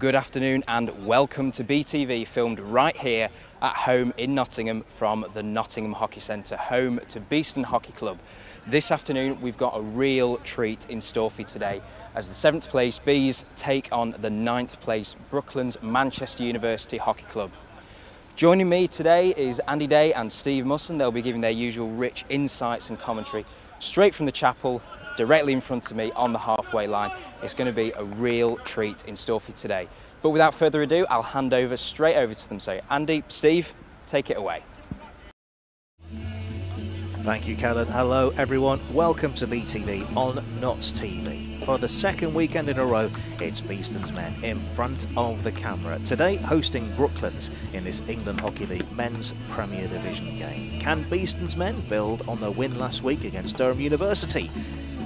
Good afternoon and welcome to BTV, filmed right here at home in Nottingham from the Nottingham Hockey Centre, home to Beeston Hockey Club. This afternoon we've got a real treat in store for you today as the 7th place Bees take on the 9th place Brooklands Manchester University Hockey Club. Joining me today is Andy Day and Steve Musson. They'll be giving their usual rich insights and commentary straight from the chapel, directly in front of me on the halfway line. It's going to be a real treat in store for you today. But without further ado, I'll hand over straight over to them. So Andy, Steve, take it away. Thank you, Kellen. Hello, everyone. Welcome to BTV on Notts TV. For the second weekend in a row, it's Beeston's men in front of the camera. Today, hosting Brooklands in this England Hockey League Men's Premier Division game. Can Beeston's men build on their win last week against Durham University?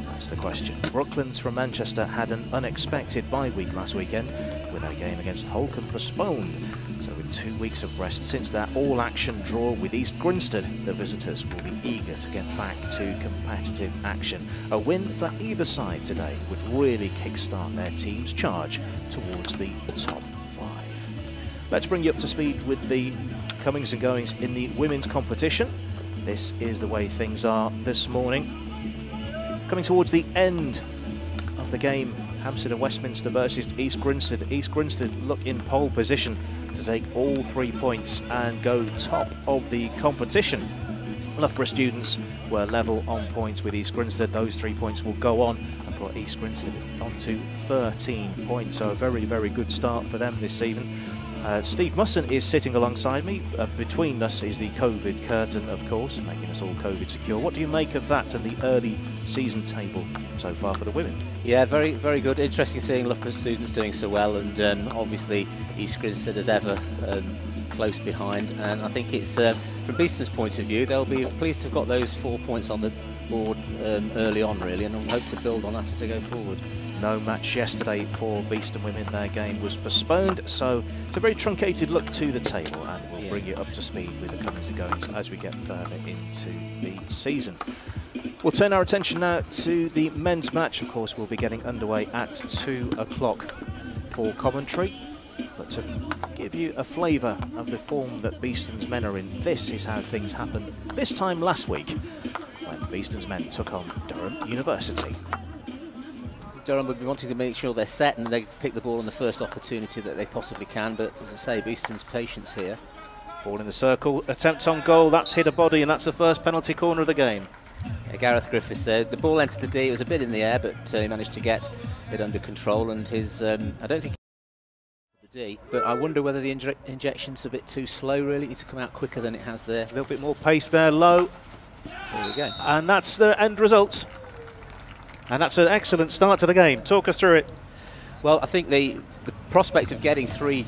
That's the question. Brooklands from Manchester had an unexpected bye week last weekend with their game against Holcombe postponed. So with 2 weeks of rest since their all-action draw with East Grinstead, the visitors will be eager to get back to competitive action. A win for either side today would really kickstart their team's charge towards the top 5. Let's bring you up to speed with the comings and goings in the women's competition. This is the way things are this morning. Coming towards the end of the game, Hampstead and Westminster versus East Grinstead. East Grinstead look in pole position to take all 3 points and go top of the competition. Loughborough students were level on points with East Grinstead. Those 3 points will go on and put East Grinstead on to 13 points. So a very, very good start for them this season. Steve Musson is sitting alongside me. Between us is the COVID curtain, of course, making us all COVID secure. What do you make of that and the early season table so far for the women? Yeah, very, very good. Interesting seeing Loughborough students doing so well, and obviously East Grinstead as ever close behind. And I think it's from Beeston's point of view, they'll be pleased to have got those 4 points on the board early on, really, and hope to build on that as they go forward. No match yesterday for Beeston women. Their game was postponed, so it's a very truncated look to the table, and we'll bring you up to speed with the comings and goings as we get further into the season. We'll turn our attention now to the men's match. Of course, we'll be getting underway at 2 o'clock for commentary. But to give you a flavour of the form that Beeston's men are in, this is how things happened this time last week when Beeston's men took on Durham University. Durham would be wanting to make sure they're set and they pick the ball on the first opportunity that they possibly can, but as I say, Beeston's patience here. Ball in the circle, attempt on goal, that's hit a body, and that's the first penalty corner of the game. Yeah, Gareth Griffiths said the ball entered the D, it was a bit in the air, but he managed to get it under control, and his, I don't think the D, but I wonder whether the injection's a bit too slow, really. It needs to come out quicker than it has there. A little bit more pace there, low. There we go. And that's the end result. And that's an excellent start to the game. Talk us through it. Well, I think the prospect of getting 3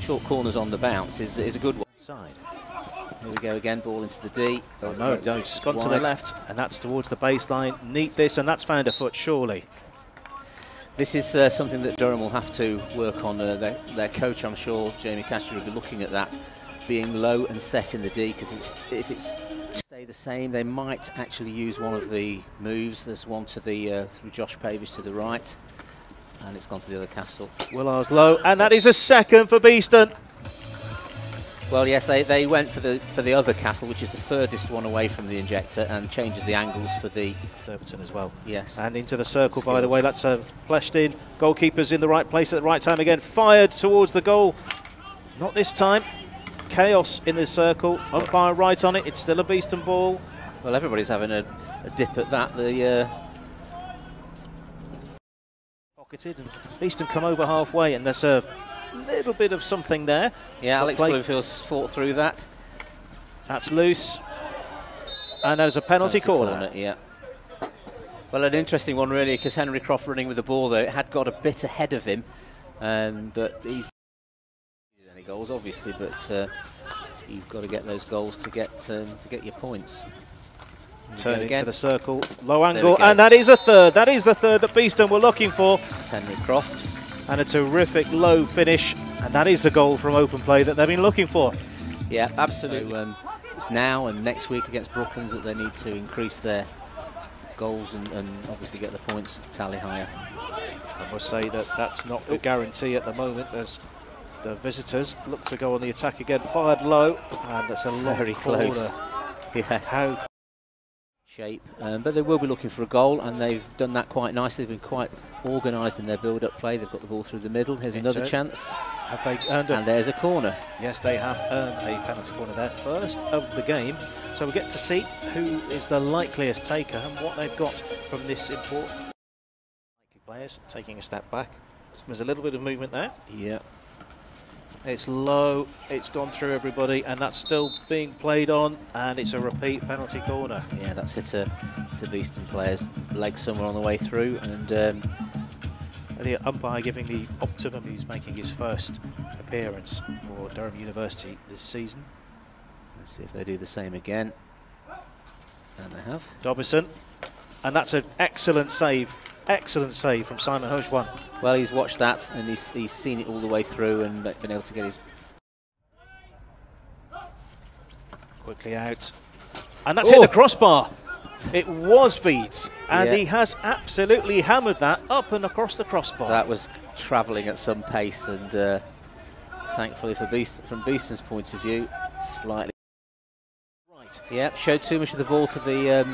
short corners on the bounce is a good one. Side. Here we go again, ball into the D. Oh no, it's gone to the left, and that's towards the baseline. Neat this, and that's found a foot, surely. This is something that Durham will have to work on. Their coach, I'm sure, Jamie Castro, will be looking at that, being low and set in the D, because if it's stay the same, they might actually use one of the moves. There's one to the through Josh Pavage to the right, and it's gone to the other castle. Willar's low, and that is a second for Beeston. Well, yes, they went for the other castle, which is the furthest one away from the injector, and changes the angles for the Durberton as well. Yes. And into the circle, by the way. That's fleshed in. Goalkeeper's in the right place at the right time again. Fired towards the goal. Not this time. Chaos in the circle. Umpire right on it. It's still a Beeston ball. Well, everybody's having a dip at that. The pocketed, and Beeston come over halfway, and there's a little bit of something there. Yeah, Alex Bloomfield's fought through that. That's loose. And there's a penalty corner. Yeah. Well, an interesting one, really, because Henry Croft running with the ball, though, it had got a bit ahead of him. But he's any goals, obviously, but you've got to get those goals to get your points. Turn into the circle, low angle, and that is a third. That is the third that Beeston were looking for. That's Henry Croft. And a terrific low finish, and that is the goal from open play that they've been looking for. Yeah, absolutely. So, it's now and next week against Brooklands that they need to increase their goals and obviously get the points tally higher. I must say that that's not a guarantee at the moment, as the visitors look to go on the attack again. Fired low, and that's a Very close. Yes. How Shape, but they will be looking for a goal, and they've done that quite nicely. They've been quite organised in their build-up play. They've got the ball through the middle. Here's another chance. Have they earned and there's a corner. Yes, they have earned a penalty corner there, first of the game. So we get to see who is the likeliest taker and what they've got from this important likely players. Taking a step back. There's a little bit of movement there. Yeah. It's low, it's gone through everybody, and that's still being played on, and it's a repeat penalty corner. Yeah, that's hit a Beeston player's leg somewhere on the way through, and the umpire giving the optimum. He's making his first appearance for Durham University this season. Let's see if they do the same again. And they have. Dobison, and that's an excellent save. Excellent save from Simon Hojwan. Well, he's watched that, and he's seen it all the way through and been able to get his... Quickly out. And that's hit the crossbar. It was Veeds, and he has absolutely hammered that up and across the crossbar. That was travelling at some pace, and thankfully for from Beeston's point of view, slightly... Right. Yeah, showed too much of the ball to the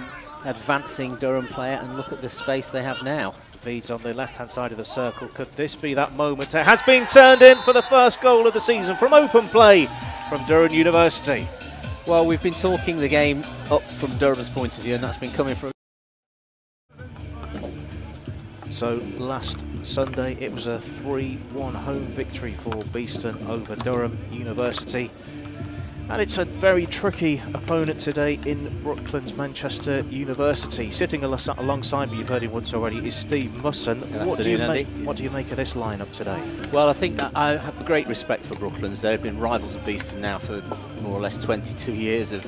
advancing Durham player, and look at the space they have now. Veeds on the left-hand side of the circle. Could this be that moment? It has been turned in for the first goal of the season from open play from Durham University. Well, we've been talking the game up from Durham's point of view, and that's been coming from... So last Sunday it was a 3-1 home victory for Beeston over Durham University. And it's a very tricky opponent today in Brooklands, Manchester University. Sitting alongside me, you've heard him once already, is Steve Musson. What do you make of this lineup today? Well, I think I have great respect for Brooklands. They've been rivals of Beeston now for more or less 22 years of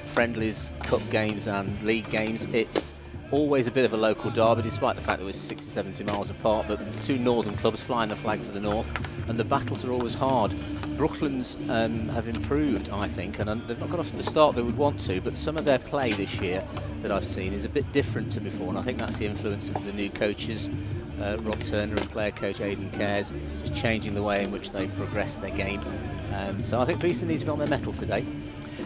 friendlies, cup games and league games. It's always a bit of a local derby, despite the fact that we're 60, 70 miles apart, but the two northern clubs flying the flag for the north, and the battles are always hard. Brooklands have improved, I think, and they've not got off to the start they would want to, but some of their play this year that I've seen is a bit different to before, and I think that's the influence of the new coaches, Rob Turner and player coach Aidan Cares, just changing the way in which they progress their game. So I think Beeston needs to be on their mettle today.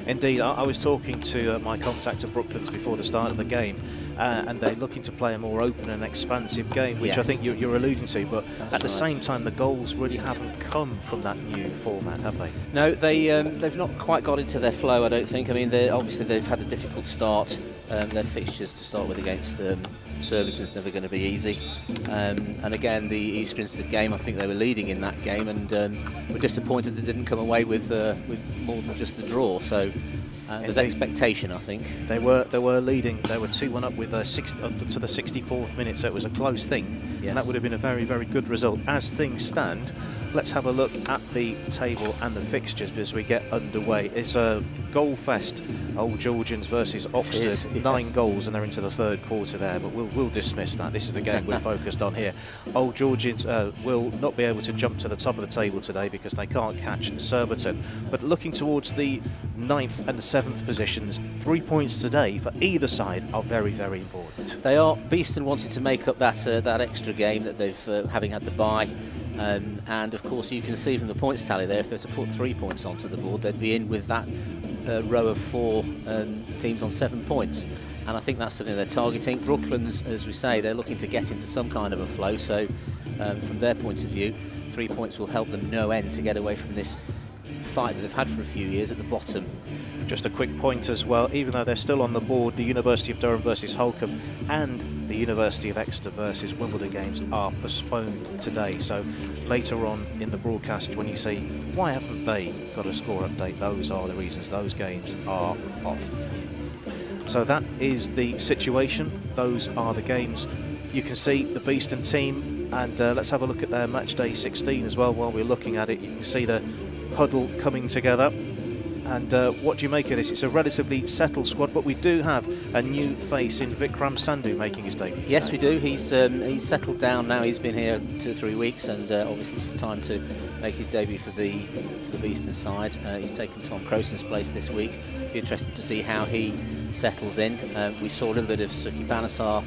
Indeed, I was talking to my contact at Brooklands before the start of the game, and they're looking to play a more open and expansive game, which I think you're alluding to, but at the same time the goals really haven't come from that new format, have they? No, they've not quite got into their flow, I don't think. I mean, obviously they've had a difficult start. Their fixtures to start with against Surbiton's never going to be easy. And again, the East Grinstead game, I think they were leading in that game, and were disappointed they didn't come away with more than just the draw. So there's expectation, I think. They were leading. They were 2-1 up with up to the 64th minute, so it was a close thing. Yes. And that would have been a very, very good result. As things stand, let's have a look at the table and the fixtures as we get underway. It's a goal fest. Old Georgians versus Oxford. 9 goals, and they're into the third quarter there, but we'll dismiss that. This is the game we're focused on here. Old Georgians will not be able to jump to the top of the table today because they can't catch Surbiton. But looking towards the 9th and the 7th positions, 3 points today for either side are very, very important. They are. Beeston wanted to make up that extra game that they've having had the bye. And of course you can see from the points tally there, if they're to put 3 points onto the board, they'd be in with that row of 4 teams on 7 points, and I think that's something they're targeting. Brooklands, as we say, they're looking to get into some kind of a flow, so from their point of view 3 points will help them no end to get away from this fight that they've had for a few years at the bottom. Just a quick point as well, even though they're still on the board, the University of Durham versus Holcombe and the University of Exeter versus Wimbledon games are postponed today. So later on in the broadcast, when you say, why haven't they got a score update, those are the reasons those games are off. So that is the situation. Those are the games. You can see the Beeston team, and let's have a look at their match day 16 as well while we're looking at it. You can see the huddle coming together. And what do you make of this? It's a relatively settled squad, but we do have a new face in Vikram Sandhu making his debut. Yes, we do. He's settled down now. He's been here 2 or 3 weeks, and obviously it's time to make his debut for the Beeston side. He's taken Tom Croson's place this week. Be interested to see how he settles in. We saw a little bit of Suki Banasar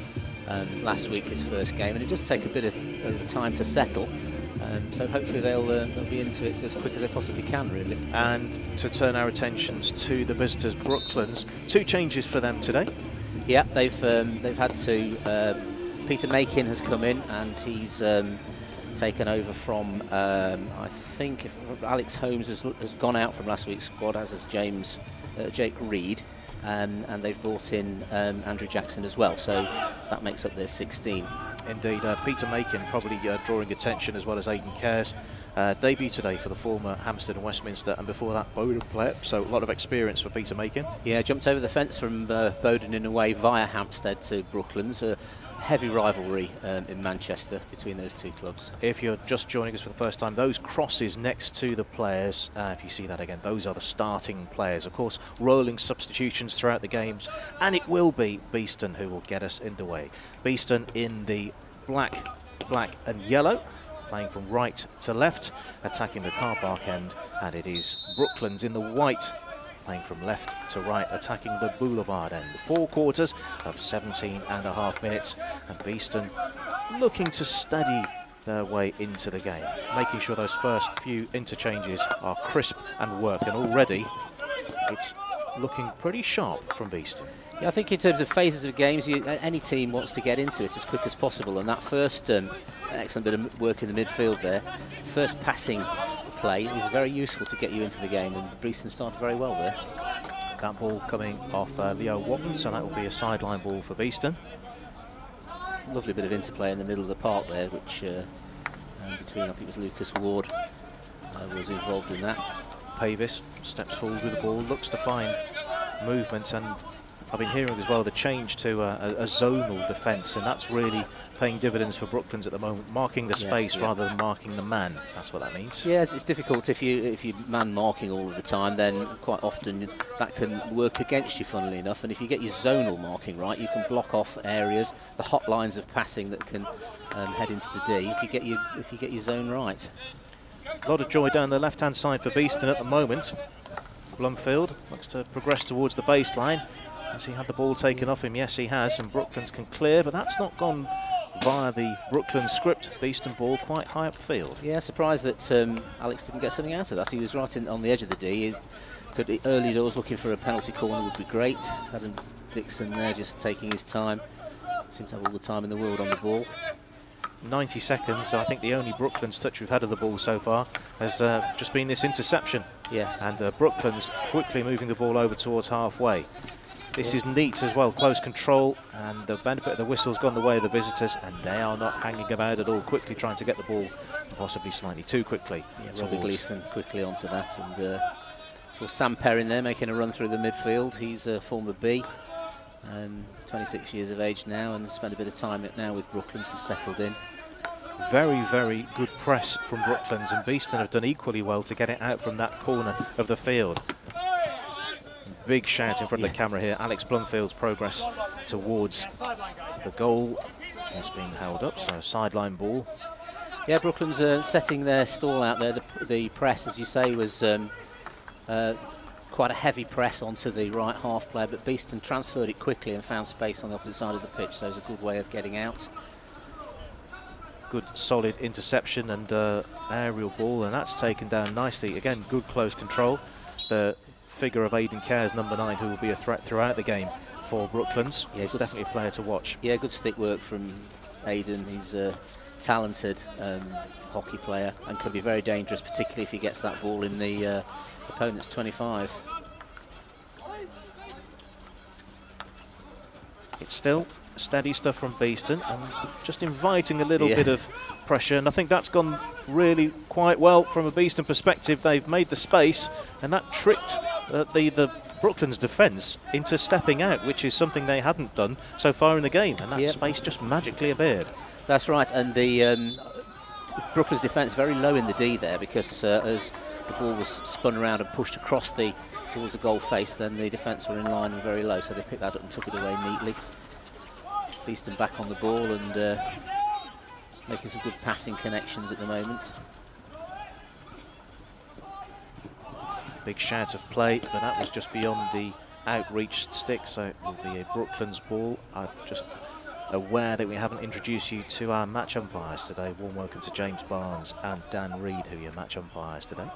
last week, his first game, and it does take a bit of time to settle. So hopefully they'll be into it as quick as they possibly can, really. And to turn our attentions to the visitors, Brooklands, 2 changes for them today. Yeah, they've had to. Peter Makin has come in, and he's taken over from. I think if Alex Holmes has gone out from last week's squad, as has Jake Reed, and they've brought in Andrew Jackson as well. So that makes up their 16. Indeed, Peter Makin probably drawing attention, as well as Aidan Cares. Debut today for the former Hampstead and Westminster, and before that Bowden player, so a lot of experience for Peter Makin. Yeah, jumped over the fence from Bowden in a way via Hampstead to Brooklands. Heavy rivalry in Manchester between those 2 clubs. If you're just joining us for the first time, those crosses next to the players, if you see that again, those are the starting players. Of course, rolling substitutions throughout the games, and it will be Beeston who will get us underway. Beeston in the black and yellow, playing from right to left, attacking the car park end, and it is Brooklands in the white, playing from left to right, attacking the boulevard end. 4 quarters of 17.5 minutes, and Beeston looking to steady their way into the game, making sure those first few interchanges are crisp and work, and already it's looking pretty sharp from Beeston. Yeah, I think in terms of phases of games, any team wants to get into it as quick as possible, and that first excellent bit of work in the midfield there, first passing play is very useful to get you into the game, and Beeston started very well there. That ball coming off Leo Watton, so that will be a sideline ball for Beeston. Lovely bit of interplay in the middle of the park there, which between, I think it was Lucas Ward was involved in that. Pavis steps forward with the ball, looks to find movement, and I've been hearing as well the change to a zonal defence, and that's really paying dividends for Brooklands at the moment, marking the space rather than marking the man. That's what that means. Yes, it's difficult if you man marking all of the time, then quite often that can work against you, funnily enough. And if you get your zonal marking right, you can block off areas, the hot lines of passing that can head into the D if you get your zone right. A lot of joy down the left-hand side for Beeston at the moment. Blumfield looks to progress towards the baseline. Has he had the ball taken off him? Yes, he has, and Brooklands can clear, but that's not gone via the Brooklands script. Beeston ball quite high up the field. Yeah, surprised that Alex didn't get something out of that. He was right on the edge of the D. Early doors looking for a penalty corner would be great. Adam Dixon there just taking his time. Seemed to have all the time in the world on the ball. 90 seconds, so I think the only Brooklands touch we've had of the ball so far has just been this interception. Yes. And Brooklands quickly moving the ball over towards halfway. This is neat as well, close control, and the benefit of the whistle's gone the way of the visitors, and they are not hanging about at all, quickly trying to get the ball, possibly slightly too quickly. Yeah, Robbie Gleeson quickly onto that, and saw Sam Perrin there making a run through the midfield. He's a former B, 26 years of age now, and spent a bit of time now with Brooklands and settled in. Very, very good press from Brooklands, and Beeston have done equally well to get it out from that corner of the field. Big shout in front of the camera here. Alex Blumfield's progress towards the goal is being held up, so a sideline ball. Yeah, Brooklands setting their stall out there. The press, as you say, was quite a heavy press onto the right half player, but Beeston transferred it quickly and found space on the opposite side of the pitch, so it was a good way of getting out. Good solid interception and aerial ball, and that's taken down nicely. Again, good close control. The figure of Aidan Cares, number 9, who will be a threat throughout the game for Brooklands. Yeah, he's definitely a player to watch. Yeah, good stick work from Aidan. He's a talented hockey player and can be very dangerous, particularly if he gets that ball in the opponent's 25. It's still steady stuff from Beeston, and just inviting a little bit of pressure, and I think that's gone really quite well from a Beeston perspective. They've made the space, and that tricked the Brooklands defence into stepping out, which is something they hadn't done so far in the game, and that space just magically appeared. That's right, and the Brooklands defence very low in the D there, because as the ball was spun around and pushed across towards the goal face, then the defence were in line and very low, so they picked that up and took it away neatly. Beeston back on the ball and making some good passing connections at the moment. Big shout of play, but that was just beyond the outreached stick, so it will be a Brooklands ball. Just aware that we haven't introduced you to our match umpires today. Warm welcome to James Barnes and Dan Reed, who are your match umpires today.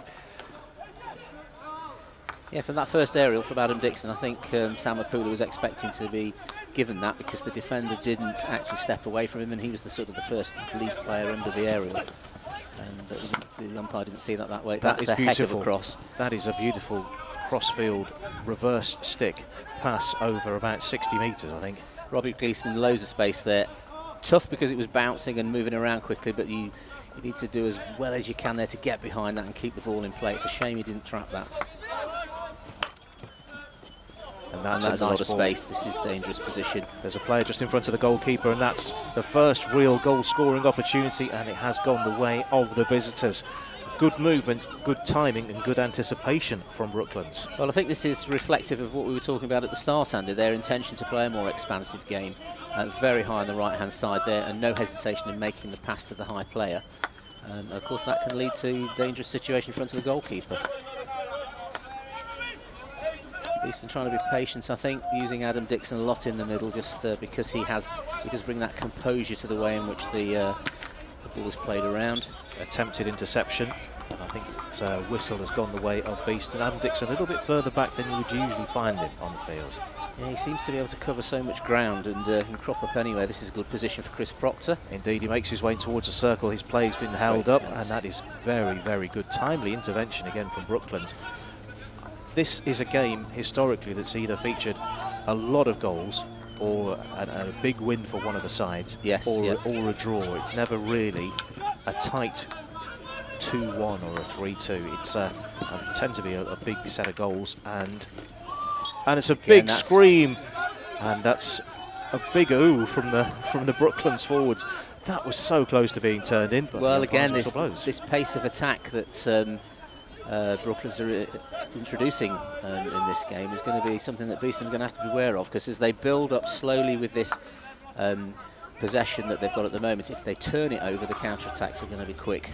Yeah, from that first aerial from Adam Dixon, I think Sam Mapula was expecting to be given that because the defender didn't actually step away from him, and he was the sort of the first lead player under the aerial. And the umpire didn't see that way. That's a heck of a cross. That is a beautiful cross-field reverse stick pass over about 60 metres, I think. Robbie Gleeson, loads of space there. Tough because it was bouncing and moving around quickly, but you need to do as well as you can there to get behind that and keep the ball in play. It's a shame he didn't trap that. And that's a lot of space. This is a dangerous position. There's a player just in front of the goalkeeper, and that's the first real goal-scoring opportunity, and it has gone the way of the visitors. Good movement, good timing, and good anticipation from Brooklands. Well, I think this is reflective of what we were talking about at the start, Andy, their intention to play a more expansive game. Very high on the right-hand side there, and no hesitation in making the pass to the high player. Of course, that can lead to a dangerous situation in front of the goalkeeper. Beeston trying to be patient, I think, using Adam Dixon a lot in the middle, just because he does bring that composure to the way in which the ball is played around. Attempted interception, and I think whistle has gone the way of Beeston. Adam Dixon a little bit further back than you would usually find him on the field. Yeah, he seems to be able to cover so much ground and can crop up anywhere. This is a good position for Chris Proctor. Indeed, he makes his way towards the circle. His play's been held up, and that is very, very good. Timely intervention again from Brooklands. This is a game historically that's either featured a lot of goals or a big win for one of the sides, or a draw. It's never really a tight 2-1 or a 3-2. It's it tends to be a big set of goals, and it's a big scream, and that's a big ooh from the Brooklands forwards. That was so close to being turned in. But well, again, this pace of attack that Brooklands are introducing in this game is going to be something that Beeston are going to have to be aware of, because as they build up slowly with this possession that they've got at the moment, if they turn it over, the counter-attacks are going to be quick.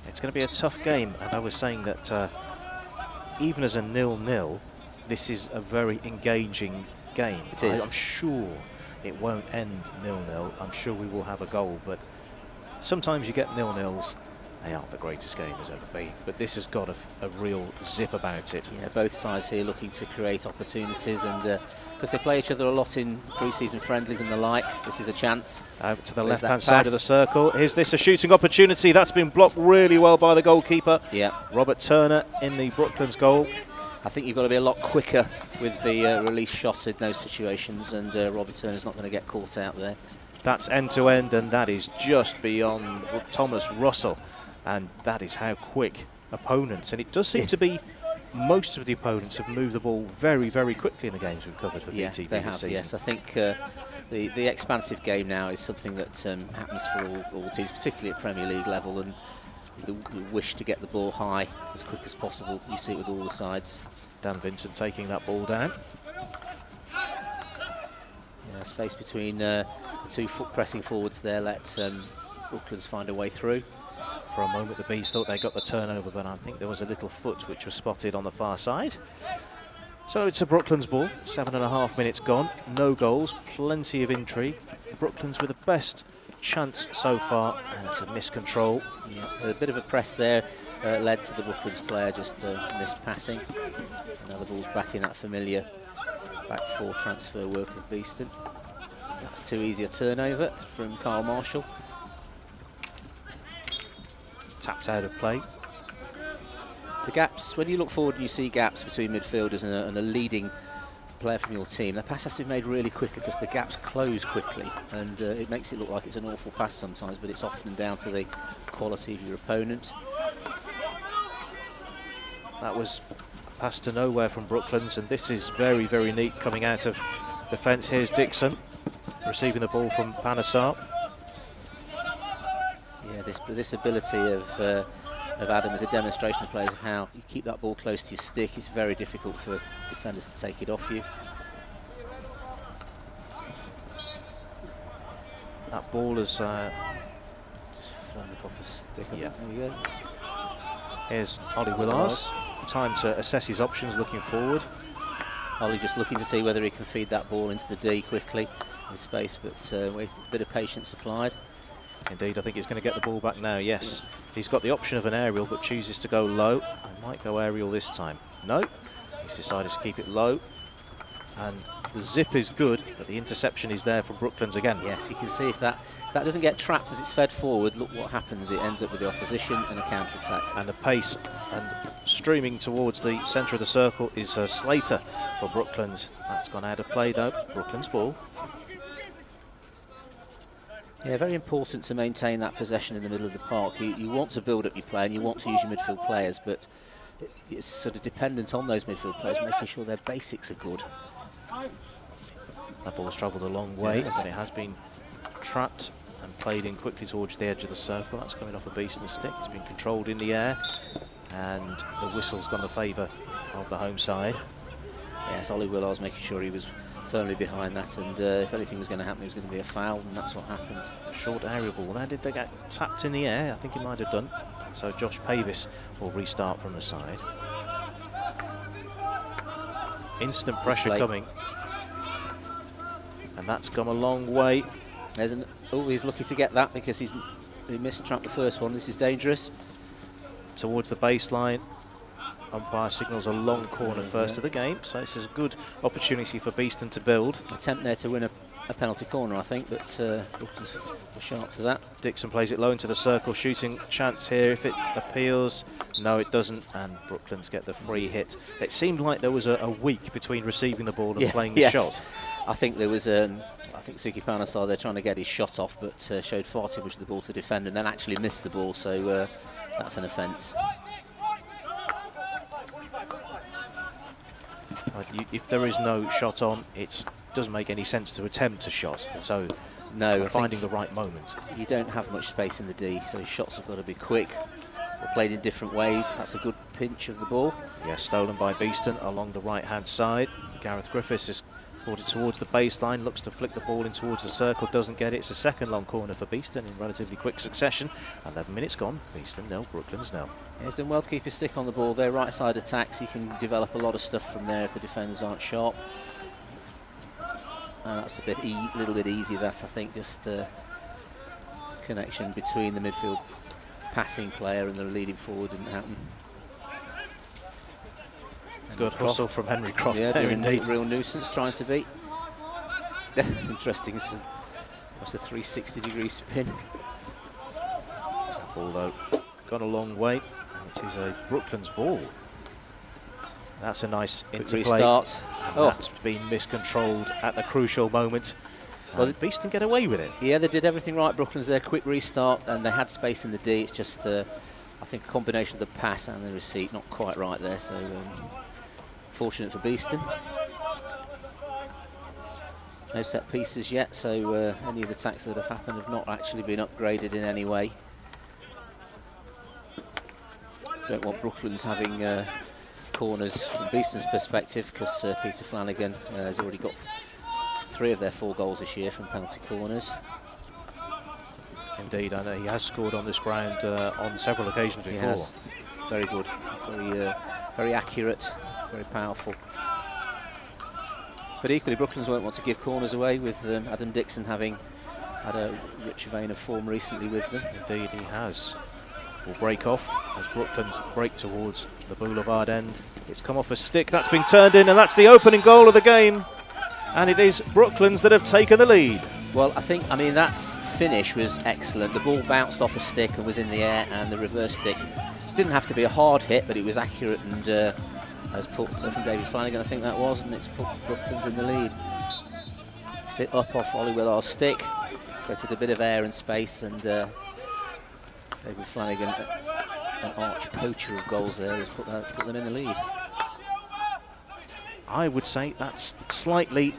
It's going to be a tough game, and I was saying that even as a 0-0, this is a very engaging game. It is. I'm sure it won't end 0-0. I'm sure we will have a goal, but sometimes you get 0-0s. They aren't the greatest game there's ever been, but this has got a real zip about it. Yeah, both sides here looking to create opportunities, and because they play each other a lot in pre-season friendlies and the like, this is a chance. Out to the left-hand side of the circle. Is this a shooting opportunity? That's been blocked really well by the goalkeeper. Yeah. Robert Turner in the Brooklands goal. I think you've got to be a lot quicker with the release shots in those situations, and Robert Turner's not going to get caught out there. That's end-to-end, and that is just beyond Thomas Russell. And that is how quick opponents, and it does seem to be most of the opponents have moved the ball very, very quickly in the games we've covered for BTV they have, this season. yes. I think the expansive game now is something that happens for all teams, particularly at Premier League level, and the wish to get the ball high as quick as possible. You see it with all the sides. Dan Vincent taking that ball down. Yeah, space between the two pressing forwards there. Let Brooklands find a way through. For a moment, the Bees thought they got the turnover, but I think there was a little foot which was spotted on the far side. So it's a Brooklands ball, 7.5 minutes gone, no goals, plenty of intrigue. Brooklands with the best chance so far, and it's a miscontrol. Yeah, a bit of a press there led to the Brooklands player just missed passing. Now the ball's back in that familiar back four transfer work of Beeston. That's too easy a turnover from Carl Marshall. Tapped out of play. The gaps, when you look forward and you see gaps between midfielders and a leading player from your team, the pass has to be made really quickly because the gaps close quickly, and it makes it look like it's an awful pass sometimes, but it's often down to the quality of your opponent. That was a pass to nowhere from Brooklands, and this is very, very neat coming out of defence. Here's Dixon receiving the ball from Panasar. Yeah, this ability of Adam is a demonstration of players of how you keep that ball close to your stick. It's very difficult for defenders to take it off you. That ball is just flying off a stick. Yeah. There we go. Here's Ollie Willars. Time to assess his options looking forward. Ollie just looking to see whether he can feed that ball into the D quickly in space, but a bit of patience applied. Indeed, I think he's going to get the ball back now, yes. He's got the option of an aerial, but chooses to go low. He might go aerial this time. No, he's decided to keep it low. And the zip is good, but the interception is there from Brooklands again. Yes, you can see if that doesn't get trapped as it's fed forward, look what happens. It ends up with the opposition and a counter-attack. And the pace, and streaming towards the centre of the circle is Slater for Brooklands. That's gone out of play though, Brooklands ball. Yeah, very important to maintain that possession in the middle of the park. You want to build up your play and you want to use your midfield players, but it's sort of dependent on those midfield players, making sure their basics are good. That ball's travelled a long way, but it has been trapped and played in quickly towards the edge of the circle. That's coming off a Beeston stick. It's been controlled in the air, and the whistle's gone the favour of the home side. Yes, Ollie Willar's making sure he was firmly behind that, and if anything was going to happen, it was going to be a foul, and that's what happened. Short aerial ball. Now, did they get tapped in the air? I think he might have done. So Josh Pavis will restart from the side. Instant pressure coming. And that's come a long way. There's he's lucky to get that because he missed trap the first one. This is dangerous. Towards the baseline. Umpire signals a long corner first of the game, so this is a good opportunity for Beeston to build. Attempt there to win a penalty corner, I think, but Brooklands were sharp to that. Dixon plays it low into the circle, shooting chance here if it appeals. No, it doesn't, and Brooklands get the free hit. It seemed like there was a week between receiving the ball and playing the shot. I think there was I think Suki Panasar there trying to get his shot off, but showed far too much of the ball to defend and then actually missed the ball, so that's an offence. If there is no shot on, it doesn't make any sense to attempt a shot. So, no, finding the right moment. You don't have much space in the D, so shots have got to be quick or played in different ways. That's a good pinch of the ball. Yeah, stolen by Beeston along the right-hand side. Gareth Griffiths has brought it towards the baseline, looks to flick the ball in towards the circle, doesn't get it. It's a second long corner for Beeston in relatively quick succession. 11 minutes gone. Beeston nil, Brooklands nil. Yeah, he's done well to keep his stick on the ball there. Right side attacks, he can develop a lot of stuff from there if the defenders aren't sharp. And that's a little bit easy, that I think, just connection between the midfield passing player and the leading forward didn't happen. Good hustle from Henry Croft there, indeed. Real nuisance trying to beat. Interesting, it's almost a 360-degree spin. Ball though gone a long way, and it is a Brooklands ball. That's a nice interplay. Restart. That's been miscontrolled at the crucial moment. Well, Beeston get away with it. Yeah, they did everything right, Brooklands there. Quick restart, and they had space in the D. It's just, I think, a combination of the pass and the receipt, not quite right there. So, fortunate for Beeston. No set pieces yet, so any of the attacks that have happened have not actually been upgraded in any way. Don't want Brooklands having corners from Beeston's perspective, because Peter Flanagan has already got 3 of their 4 goals this year from penalty corners. Indeed, I know he has scored on this ground on several occasions before. He has. Very good, very accurate, very powerful. But equally, Brooklands won't want to give corners away, with Adam Dixon having had a rich vein of form recently with them. Indeed, he has. Will break off as Brooklands break towards the boulevard end. It's come off a stick, that's been turned in, and that's the opening goal of the game. And it is Brooklands that have taken the lead. Well, I mean, that finish was excellent. The ball bounced off a stick and was in the air, and the reverse stick didn't have to be a hard hit, but it was accurate and has put, from David Flanagan, I think that was, and it's put Brooklands in the lead. Sit up off Ollie Willar's stick, created a bit of air and space, and David Flanagan, an arch poacher of goals there, has put them in the lead. I would say that's slightly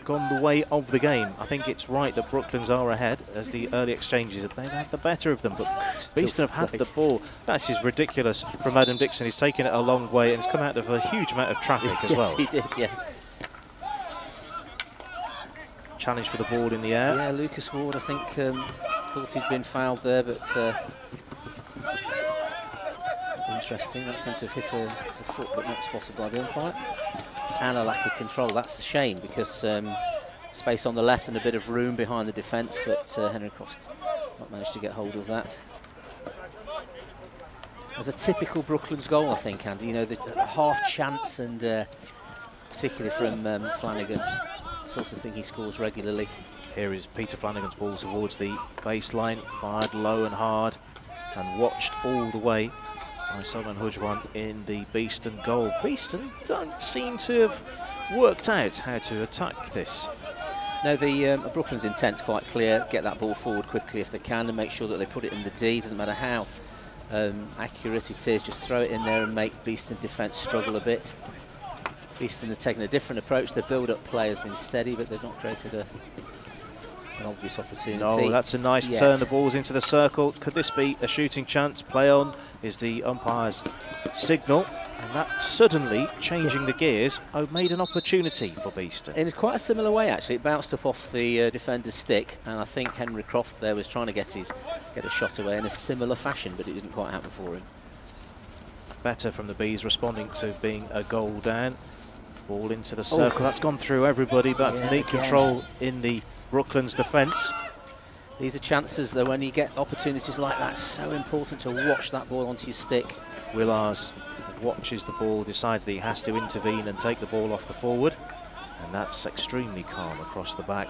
gone the way of the game. I think it's right that Brooklands are ahead, as the early exchanges, they've had the better of them, but Beeston have had the ball. That is ridiculous from Adam Dixon. He's taken it a long way, and it's come out of a huge amount of traffic as well. Yes, he did, yeah. Challenge for the ball in the air. Yeah, Lucas Ward, I think, thought he'd been fouled there, but interesting. That seemed to have hit a foot, but not spotted by the umpire. and a lack of control. That's a shame, because space on the left and a bit of room behind the defence, but Henry Croft's not managed to get hold of that. It was a typical Brooklands goal, I think, Andy. You know, the half chance, and particularly from Flanagan, sort of thing he scores regularly. Here is Peter Flanagan's ball towards the baseline, fired low and hard, and watched all the way by Solomon Hujwan in the Beeston goal. Beeston don't seem to have worked out how to attack this. No, the Brooklands' intent's quite clear. Get that ball forward quickly if they can, and make sure that they put it in the D. Doesn't matter how accurate it is, just throw it in there and make Beeston defence struggle a bit. Beeston have taken a different approach. The build-up play has been steady, but they've not created an obvious opportunity. No, that's a nice turn. The ball's into the circle. Could this be a shooting chance? Play on is the umpire's signal. And that suddenly, changing the gears, made an opportunity for Beeston. In quite a similar way, actually. It bounced up off the defender's stick, and I think Henry Croft there was trying to get a shot away in a similar fashion, but it didn't quite happen for him. Better from the Bees, responding to being a goal down. Ball into the circle. That's gone through everybody, but neat control in the Brooklands defence. These are chances, though, when you get opportunities like that. It's so important to watch that ball onto your stick. Willars watches the ball, decides that he has to intervene and take the ball off the forward, and that's extremely calm across the back,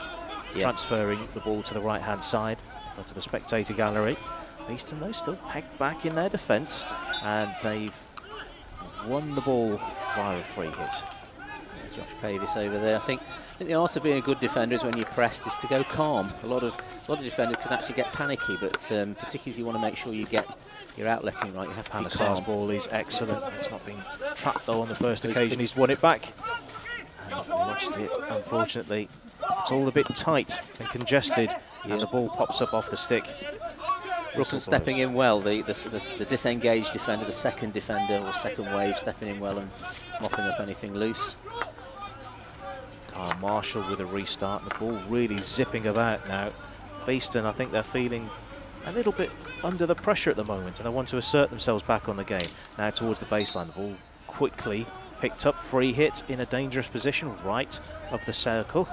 transferring the ball to the right-hand side, to the spectator gallery. Beeston, though, still pegged back in their defence, and they've won the ball via a free hit. Josh Pavis over there. I think the art of being a good defender is when you're pressed is to go calm. A lot of defenders can actually get panicky, but particularly if you want to make sure you get your outletting right, you have to be calm. Ball is excellent. It's not been trapped though on the first occasion. He's won it back and lost it. Unfortunately, it's all a bit tight and congested, and the ball pops up off the stick. Brooklands stepping in well. The disengaged defender, the second defender or second wave, stepping in well and mopping up anything loose. Marshall with a restart. The ball really zipping about now. Beeston, I think they're feeling a little bit under the pressure at the moment, and they want to assert themselves back on the game. Now towards the baseline, the ball quickly picked up, free hit in a dangerous position, right of the circle.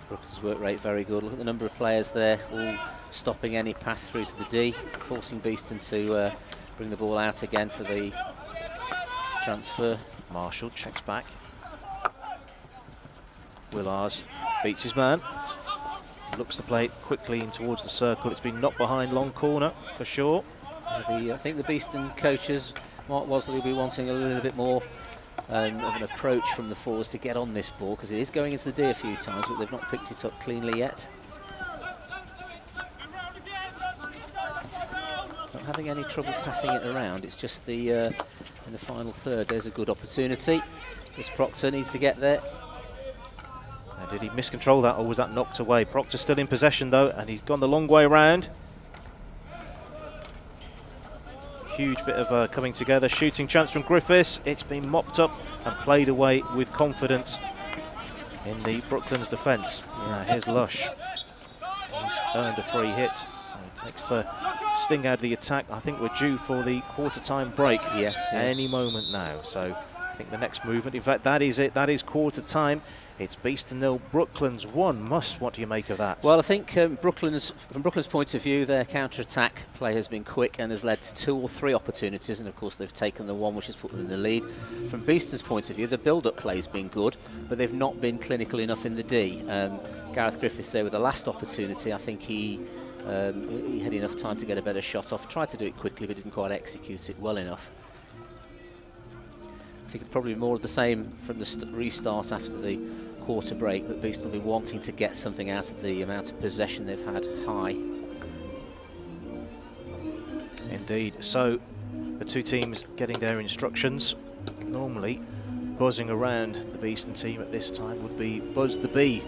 Brooklands' work rate very good. Look at the number of players there, all stopping any path through to the D, forcing Beeston to bring the ball out again for the transfer. Marshall checks back. Willars beats his man. Looks to play it quickly in towards the circle. It's been knocked behind, long corner for sure. I think the Beeston coaches, Mark Wosley, will be wanting a little bit more of an approach from the forwards to get on this ball, because it is going into the D a few times, but they've not picked it up cleanly yet. Not having any trouble passing it around. It's just the in the final third. There's a good opportunity. This Proctor needs to get there. Did he miscontrol that, or was that knocked away? Proctor still in possession though, and he's gone the long way round. Huge bit of coming together. Shooting chance from Griffiths. It's been mopped up and played away with confidence in the Brooklands defence. Here's Lush. He's earned a free hit, so he takes the sting out of the attack. I think we're due for the quarter-time break any moment now. So I think the next movement, in fact, that is it. That is quarter time. It's Beeston 0, Brooklands 1. What do you make of that? Well, I think from Brooklands' point of view, their counter-attack play has been quick and has led to 2 or 3 opportunities, and of course they've taken the one which has put them in the lead. From Beeston's point of view, the build-up play has been good, but they've not been clinical enough in the D. Gareth Griffiths there with the last opportunity. I think he had enough time to get a better shot off. Tried to do it quickly, but didn't quite execute it well enough. I think it's probably more of the same from the restart after the quarter break, but Beeston will be wanting to get something out of the amount of possession they've had high. Indeed. So the two teams getting their instructions. Normally buzzing around the Beeston team at this time would be Buzz the Bee,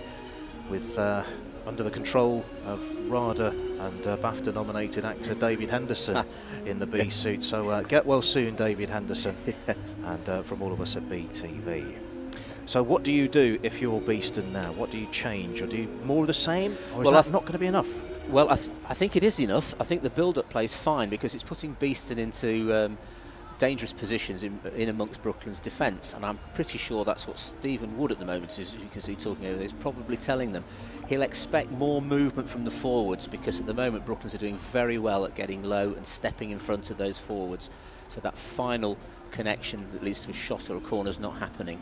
with under the control of RADA and BAFTA nominated actor David Henderson in the Bee suit. So get well soon, David Henderson. And from all of us at BTV. So what do you do if you're Beeston now? What do you change? Or do you more of the same? Or is that not going to be enough? Well, I think it is enough. I think the build-up play is fine, because it's putting Beeston into dangerous positions in amongst Brooklands' defence, and I'm pretty sure that's what Stephen Wood at the moment, as you can see talking over there, is probably telling them. He'll expect more movement from the forwards, because at the moment Brooklands are doing very well at getting low and stepping in front of those forwards, so that final connection that leads to a shot or a corner is not happening.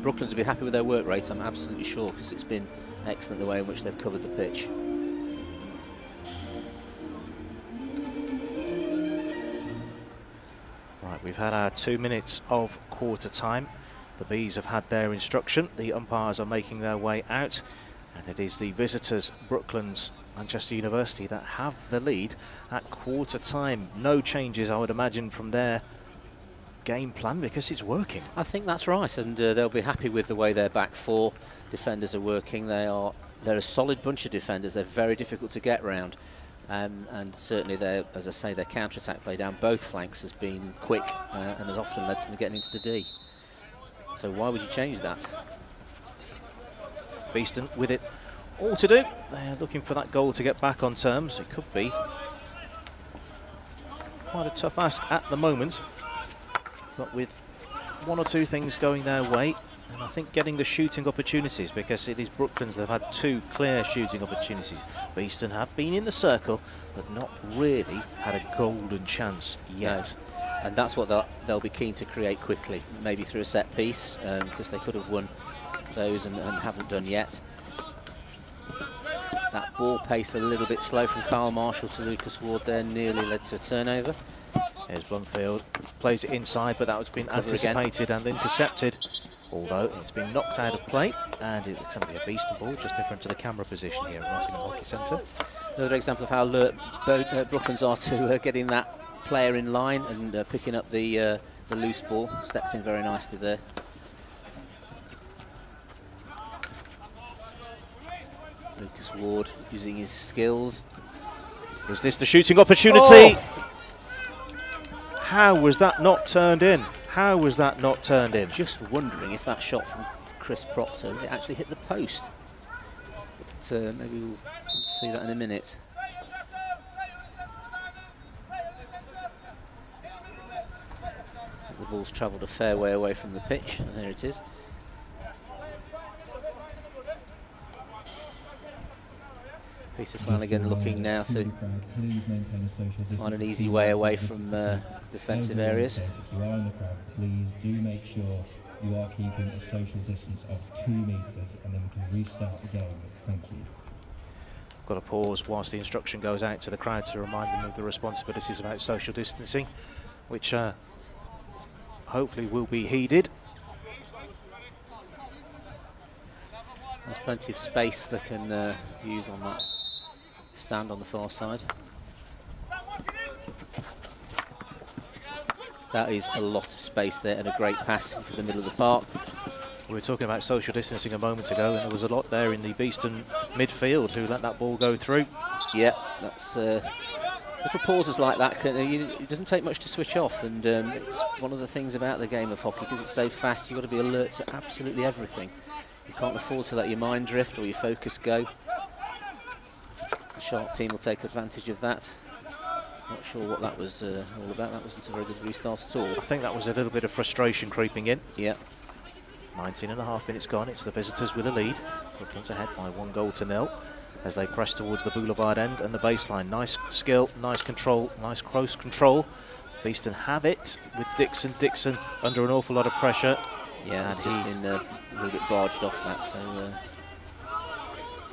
Brooklands will be happy with their work rate, I'm absolutely sure, because it's been excellent the way in which they've covered the pitch. Right, we've had our 2 minutes of quarter time. The Bees have had their instruction. The umpires are making their way out, and it is the visitors, Brooklands, Manchester University, that have the lead at quarter time. No changes, I would imagine, from their game plan, because it's working. I think that's right, and they'll be happy with the way their back four defenders are working. They're a solid bunch of defenders. They're very difficult to get round. And certainly, as I say, their counter-attack play down both flanks has been quick and has often led to them getting into the D. So why would you change that? Beeston with it all to do. They're looking for that goal to get back on terms. It could be quite a tough ask at the moment, but with one or two things going their way, and I think getting the shooting opportunities, because it is Brooklands that have had 2 clear shooting opportunities. Beeston have been in the circle, but not really had a golden chance yet. No. And that's what they'll be keen to create quickly, maybe through a set piece, because they could have won those and haven't done yet. That ball pace a little bit slow from Carl Marshall to Lucas Ward there, nearly led to a turnover. Here's Blunfield, plays it inside, but that has been anticipated and intercepted. Although it's been knocked out of play, and it's going to be a Beeston ball, just different to the camera position here at Nottingham Hockey Centre. Another example of how alert Brooklands are to getting that player in line and picking up the loose ball. Stepped in very nicely there. Lucas Ward using his skills. Is this the shooting opportunity? Oh! How was that not turned in? How was that not turned in? Just wondering if that shot from Chris Proctor, it actually hit the post. But maybe we'll see that in a minute. The ball's travelled a fair way away from the pitch, and there it is. Peter Flanagan looking now to find an easy way away from defensive areas. If you are in the crowd, please do make sure you are keeping a social distance of 2 metres, and then we can restart the game. Thank you. Got to pause whilst the instruction goes out to the crowd to remind them of the responsibilities about social distancing, which hopefully will be heeded. There's plenty of space they can use on that stand on the far side. That is a lot of space there, and a great pass into the middle of the park. We were talking about social distancing a moment ago, and there was a lot there in the Beeston midfield who let that ball go through. Yeah, that's little pauses like that. It doesn't take much to switch off, and it's one of the things about the game of hockey, because it's so fast. You've got to be alert to absolutely everything. You can't afford to let your mind drift or your focus go. The Shark team will take advantage of that. Not sure what that was all about. That wasn't a very good restart at all. I think that was a little bit of frustration creeping in. Yeah. 19.5 minutes gone. It's the visitors with a lead. Brooklands ahead by 1-0 as they press towards the boulevard end and the baseline. Nice skill, nice control, nice close control. Beeston have it with Dixon. Dixon under an awful lot of pressure. Yeah, it's just been a little bit barged off that. So,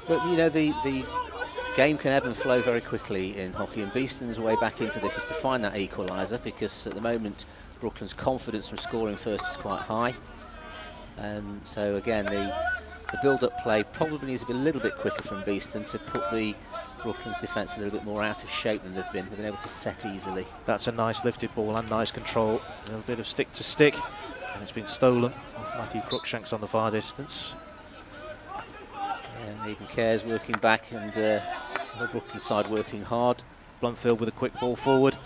but you know, the game can ebb and flow very quickly in hockey, and Beeston's way back into this is to find that equaliser, because at the moment Brooklands' confidence from scoring first is quite high. So again, the build-up play probably needs to be a little bit quicker from Beeston to put the Brooklands defence a little bit more out of shape than they've been. They've been able to set easily. That's a nice lifted ball and nice control. A little bit of stick to stick, and it's been stolen off Matthew Cruikshanks on the far distance. Yeah, Aidan Care's working back, and the Brooklands side working hard. Blunfield with a quick ball forward.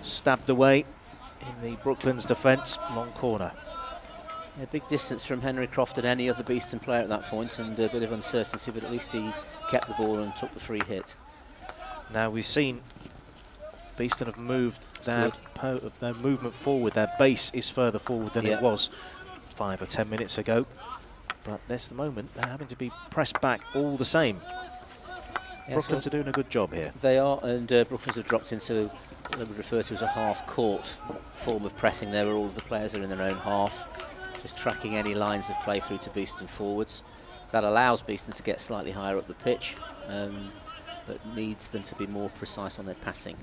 Stabbed away in the Brooklands defence, long corner. A big distance from Henry Croft and any other Beeston player at that point, and a bit of uncertainty, but at least he kept the ball and took the free hit. Now we've seen Beeston have moved their movement forward. Their base is further forward than it was 5 or 10 minutes ago. But that's the moment they're having to be pressed back all the same. Brooklands are doing a good job here. They are, and Brooklands have dropped into what they would refer to as a half-court form of pressing there, where all of the players are in their own half, just tracking any lines of play through to Beeston forwards. That allows Beeston to get slightly higher up the pitch, but needs them to be more precise on their passing.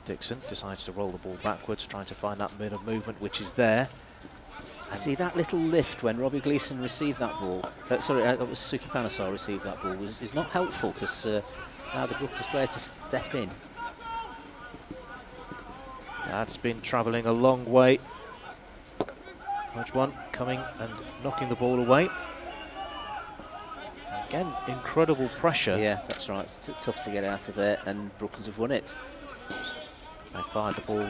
Dixon decides to roll the ball backwards, trying to find that bit of movement, which is there. I see that little lift when Robbie Gleeson received that ball. Sorry, it was Suki Panasar received that ball. Is not helpful because now the Brooklands player to step in. That's been travelling a long way. Wedge one coming and knocking the ball away. Again, incredible pressure. Yeah, that's right. It's tough to get out of there, and Brooklands have won it. They fired the ball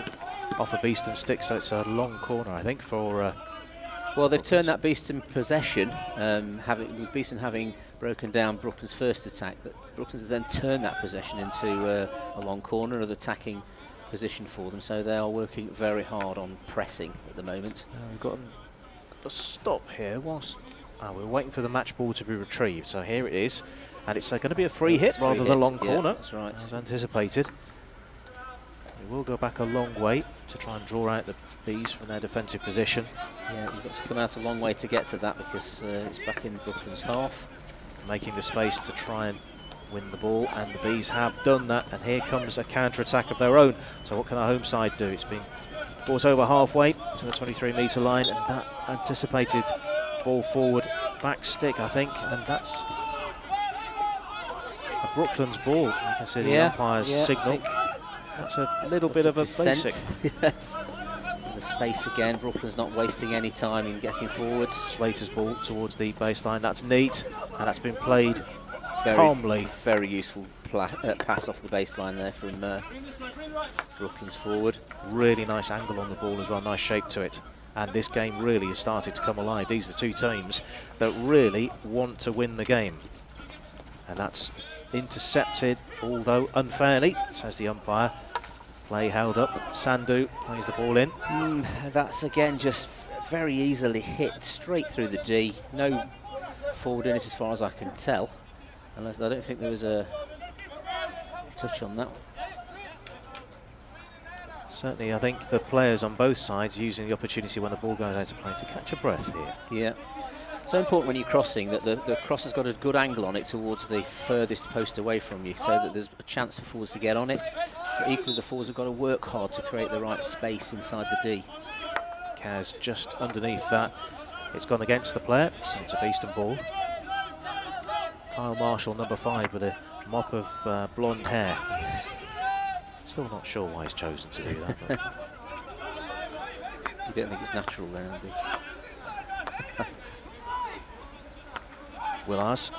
off a Beeston stick, so it's a long corner, I think, for. Well, they've turned that Beeston possession, with Beeston having broken down Brooklands' first attack. That Brooklands have then turned that possession into a long corner, an attacking position for them. So they are working very hard on pressing at the moment. We've got a stop here whilst we're waiting for the match ball to be retrieved. So here it is, and it's going to be a free hit rather than a long corner. That's right, as anticipated. They will go back a long way to try and draw out the Bees from their defensive position. Yeah, you've got to come out a long way to get to that because it's back in Brooklands' half. Making the space to try and win the ball, and the Bees have done that, and here comes a counter-attack of their own. So what can the home side do? It's been brought over halfway to the 23-metre line, and that anticipated ball forward, back stick, I think, and that's a Brooklands ball. You can see the umpire's signal. That's a little bit of a basic. Yes. The space again, Brooklands not wasting any time in getting forwards. Slater's ball towards the baseline, that's neat, and that's been played calmly. Very useful pass off the baseline there from Brooklands forward. Really nice angle on the ball as well, nice shape to it. And this game really has started to come alive. These are two teams that really want to win the game. And that's intercepted, although unfairly, says the umpire. Play held up. Sandhu plays the ball in. That's again just very easily hit straight through the D. No forward in it as far as I can tell. Unless I don't think there was a touch on that. Certainly, I think the players on both sides using the opportunity when the ball goes out of play to catch a breath here. Yeah. So important when you're crossing that the cross has got a good angle on it towards the furthest post away from you, so that there's a chance for forwards to get on it. But equally, the forwards have got to work hard to create the right space inside the D. Kaz just underneath that. It's gone against the player, so it's a Beeston ball. Kyle Marshall, number 5, with a mop of blonde hair. Yes. Still not sure why he's chosen to do that. But you don't think it's natural then, do you? Willars.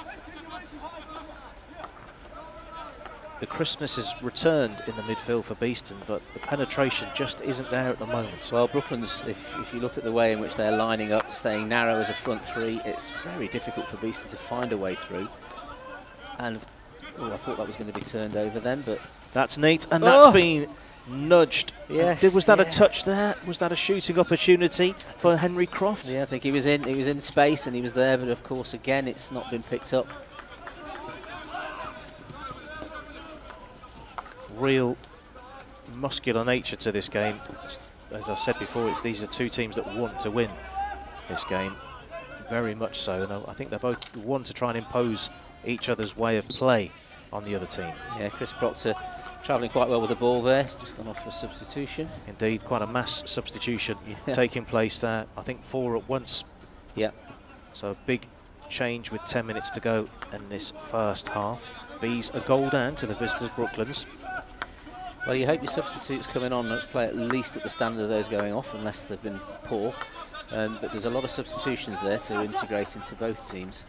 The crispness has returned in the midfield for Beeston, but the penetration just isn't there at the moment. Well, Brooklands, if you look at the way in which they're lining up, staying narrow as a front three, it's very difficult for Beeston to find a way through. And I thought that was going to be turned over then, but that's neat, and that's been nudged. Yes. Was that a touch there? Was that a shooting opportunity for Henry Croft? Yeah, I think he was in space and he was there, but of course again it's not been picked up. Real muscular nature to this game. As I said before, these are two teams that want to win this game, very much so. And I think they both want to try and impose each other's way of play on the other team. Yeah, Chris Proctor travelling quite well with the ball there, just gone off for substitution. Indeed, quite a mass substitution taking place there. I think 4 at once. Yeah. So a big change with 10 minutes to go in this first half. Bees a goal down to the visitors Brooklands. Well, you hope your substitutes coming on play at least at the standard of those going off, unless they've been poor. But there's a lot of substitutions there to integrate into both teams.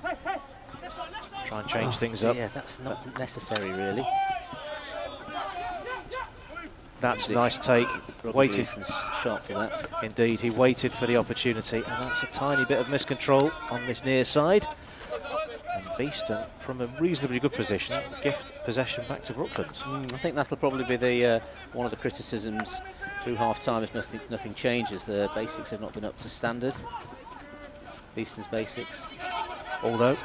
Try and change things up. Yeah, that's not necessary really. That's a nice take. Waited. Sharp to that. Indeed, he waited for the opportunity, and that's a tiny bit of miscontrol on this near side. And Beeston, from a reasonably good position, gift possession back to Brooklands. I think that'll probably be the one of the criticisms through half-time if nothing changes. The basics have not been up to standard. Beeston's basics. Although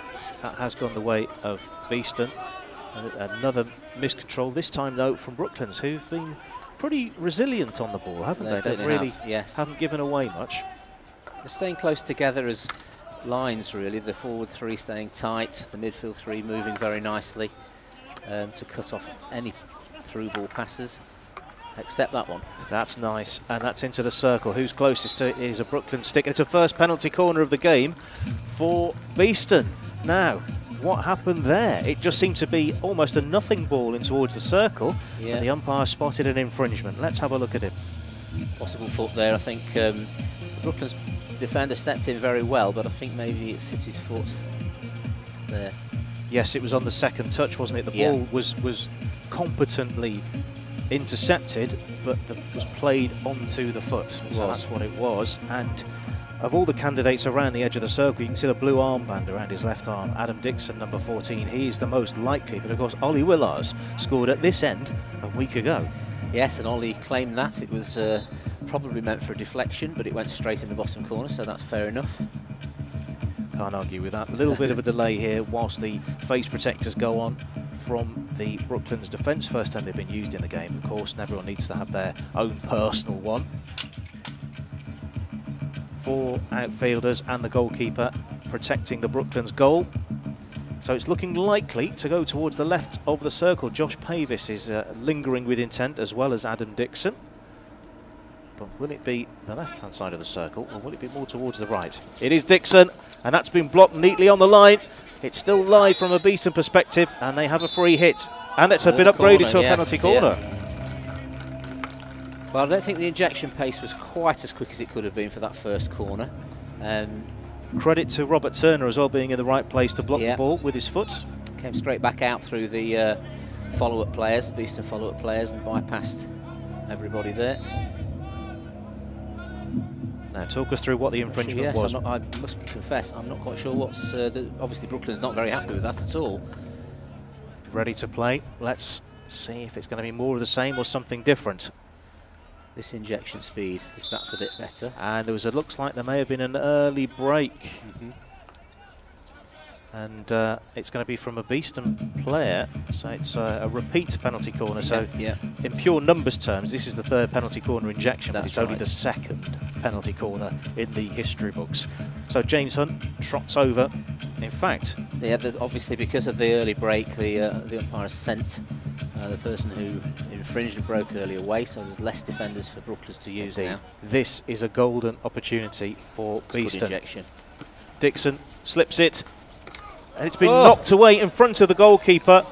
that has gone the way of Beeston. Another miscontrol, this time though from Brooklands, who've been pretty resilient on the ball, haven't they? They really haven't given away much. They're staying close together as lines, really. The forward three staying tight, the midfield three moving very nicely to cut off any through ball passes, except that one. That's nice, and that's into the circle. Who's closest to it is a Brooklands stick. It's a first penalty corner of the game for Beeston. Now, what happened there? It just seemed to be almost a nothing ball in towards the circle, and the umpire spotted an infringement. Let's have a look at it. Possible foot there. I think Brooklands defender stepped in very well, but I think maybe it's hit his foot there. Yes, it was on the second touch, wasn't it? The ball was competently intercepted, but was played onto the foot. So that's what it was. And of all the candidates around the edge of the circle, you can see the blue armband around his left arm. Adam Dixon, number 14, he is the most likely. But of course, Ollie Willars scored at this end a week ago. Yes, and Ollie claimed that. It was probably meant for a deflection, but it went straight in the bottom corner, so that's fair enough. Can't argue with that. A little bit of a delay here whilst the face protectors go on from the Brooklands defence. First time they've been used in the game, of course, and everyone needs to have their own personal one. 4 outfielders and the goalkeeper protecting the Brooklands goal. So it's looking likely to go towards the left of the circle. Josh Pavis is lingering with intent, as well as Adam Dixon. But will it be the left-hand side of the circle, or will it be more towards the right? It is Dixon, and that's been blocked neatly on the line. It's still live from a Beeston perspective, and they have a free hit. And it's been upgraded to a penalty corner. Well, I don't think the injection pace was quite as quick as it could have been for that first corner. Credit to Robert Turner as well, being in the right place to block the ball with his foot. Came straight back out through the follow-up players, Beeston follow-up players, and bypassed everybody there. Now, talk us through what the infringement was. I must confess, I'm not quite sure what's... obviously, Brooklands not very happy with that at all. Ready to play. Let's see if it's going to be more of the same or something different. This injection speed, that's a bit better. And there was looks like there may have been an early break. And it's going to be from a Beeston player, so it's a repeat penalty corner. So in pure numbers terms, this is the third penalty corner injection, but it's only the second penalty corner in the history books. So James Hunt trots over. In fact, obviously because of the early break, the umpire has sent the person who infringed and broke early away, so there's less defenders for Brooklands to use now. This is a golden opportunity for Beeston. Good injection. Dixon slips it. And it's been knocked away in front of the goalkeeper.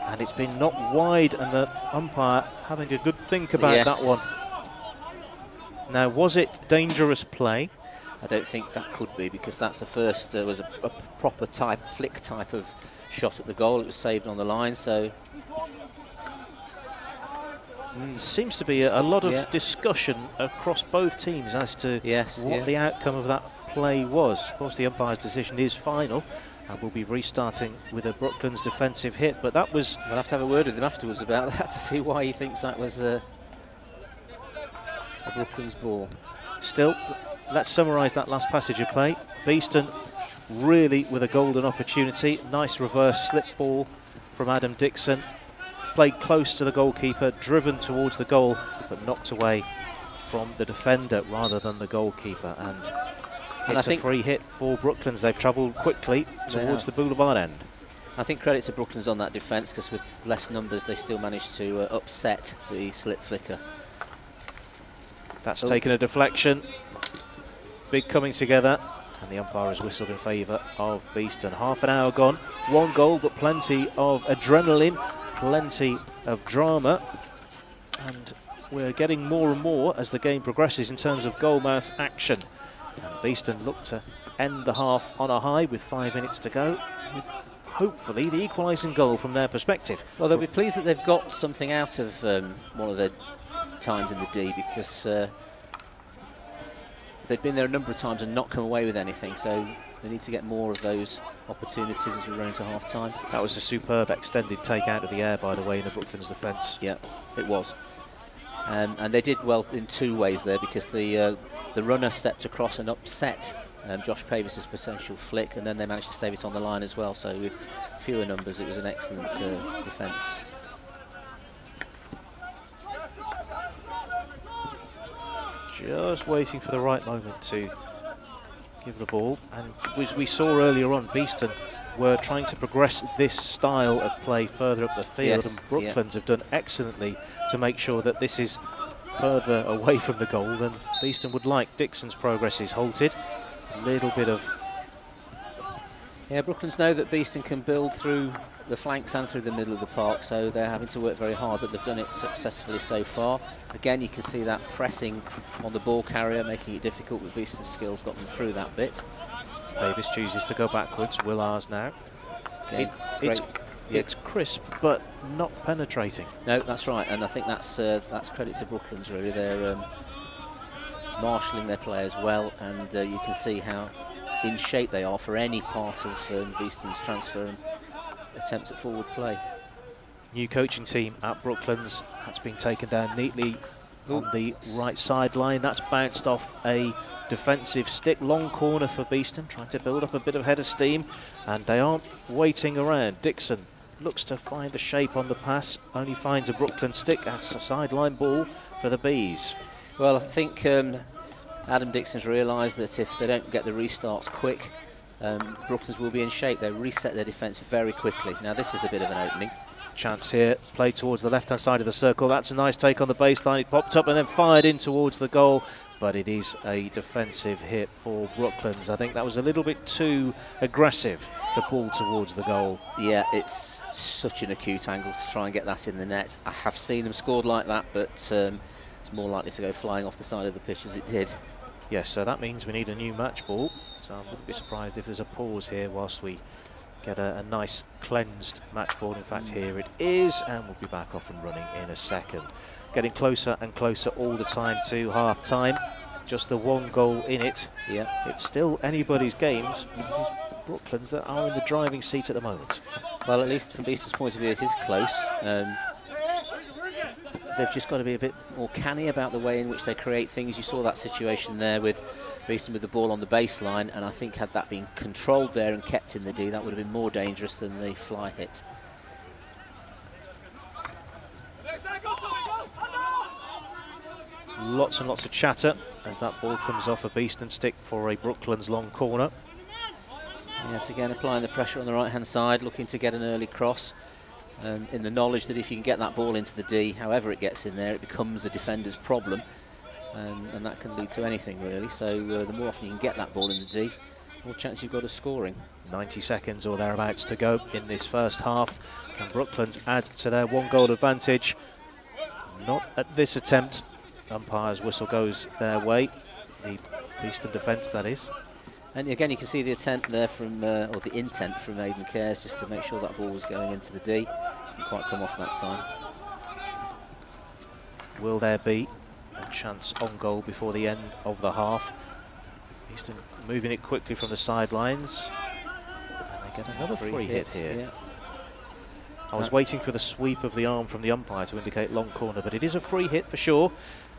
And it's been knocked wide, and the umpire having a good think about that one. Now, was it dangerous play? I don't think that could be, because that's a first, was a proper flick type of shot at the goal. It was saved on the line, so... Seems to be a lot of discussion across both teams as to what the outcome of that play was. Of course, the umpire's decision is final, and we'll be restarting with a Brooklands defensive hit. But that was... We'll have to have a word with him afterwards about that to see why he thinks that was a Brooklands ball. Still, let's summarise that last passage of play. Beeston really with a golden opportunity. Nice reverse slip ball from Adam Dixon. Played close to the goalkeeper, driven towards the goal, but knocked away from the defender rather than the goalkeeper. And it's a free hit for Brooklands. They've travelled quickly towards the boulevard end. I think credit to Brooklands on that defence, because with less numbers they still managed to upset the slip flicker. That's taken a deflection. Big coming together, and the umpire has whistled in favour of Beeston. Half an hour gone, 1 goal, but plenty of adrenaline, plenty of drama, and we're getting more and more as the game progresses in terms of goalmouth action. And Beeston look to end the half on a high with 5 minutes to go, with hopefully the equalising goal from their perspective. Well, they'll be pleased that they've got something out of one of their times in the D, because they've been there a number of times and not come away with anything, so they need to get more of those opportunities as we run into half-time. That was a superb extended take out of the air, by the way, in the Brooklands defence. Yeah, it was. And they did well in two ways there, because the runner stepped across and upset Josh Pavis's potential flick, and then they managed to save it on the line as well. So with fewer numbers, it was an excellent defence. Just waiting for the right moment to give the ball. And as we saw earlier on, Beeston were trying to progress this style of play further up the field, Yes, and Brooklands have done excellently to make sure that this is further away from the goal than Beeston would like. Dixon's progress is halted. A little bit of... Yeah, Brooklands know that Beeston can build through the flanks and through the middle of the park, so they're having to work very hard, but they've done it successfully so far. Again, you can see that pressing on the ball carrier, making it difficult, but Beeston's skills got them through that bit. Davis chooses to go backwards. Willars now. Again, It's crisp, but not penetrating. No, that's right, and I think that's credit to Brooklands, really. They're marshalling their players well, and you can see how in shape they are for any part of Beeston's transfer and attempts at forward play. New coaching team at Brooklands. That's been taken down neatly on the right sideline. That's bounced off a defensive stick. Long corner for Beeston, trying to build up a bit of head of steam, and they aren't waiting around. Dixon looks to find a shape on the pass, only finds a Brooklands stick. That's a sideline ball for the Bees. Well, I think Adam Dixon's realised that if they don't get the restarts quick, Brooklands will be in shape. They reset their defence very quickly. Now this is a bit of an opening. Chance here, play towards the left-hand side of the circle. That's a nice take on the baseline. It popped up and then fired in towards the goal, but it is a defensive hit for Brooklands. I think that was a little bit too aggressive, the ball towards the goal. Yeah, it's such an acute angle to try and get that in the net. I have seen them scored like that, but it's more likely to go flying off the side of the pitch as it did. Yes, so that means we need a new match ball. So I wouldn't be surprised if there's a pause here whilst we get a nice cleansed match ball. In fact, here it is, and we'll be back off and running in a second. Getting closer and closer all the time to half-time. Just the one goal in it. Yeah, it's still anybody's games. It's Brooklands that are in the driving seat at the moment. Well, at least from Beeston's point of view, it is close. They've just got to be a bit more canny about the way in which they create things. You saw that situation there with Beeston with the ball on the baseline, and I think had that been controlled there and kept in the D, that would have been more dangerous than the fly hit. Lots and lots of chatter as that ball comes off a Beeston stick for a Brooklands long corner. Yes, again applying the pressure on the right-hand side, looking to get an early cross. In the knowledge that if you can get that ball into the D, however it gets in there, it becomes the defender's problem, and that can lead to anything really. So the more often you can get that ball in the D, the more chance you've got of scoring. 90 seconds or thereabouts to go in this first half. Can Brooklands add to their one goal advantage? Not at this attempt. Umpire's whistle goes their way. The Beeston defence, that is. And again, you can see the attempt there from, or the intent from Aidan Cares, just to make sure that ball was going into the D. Didn't quite come off that time. Will there be a chance on goal before the end of the half? Beeston moving it quickly from the sidelines. And they get another free hit here. Yeah. I was waiting for the sweep of the arm from the umpire to indicate long corner, but it is a free hit for sure.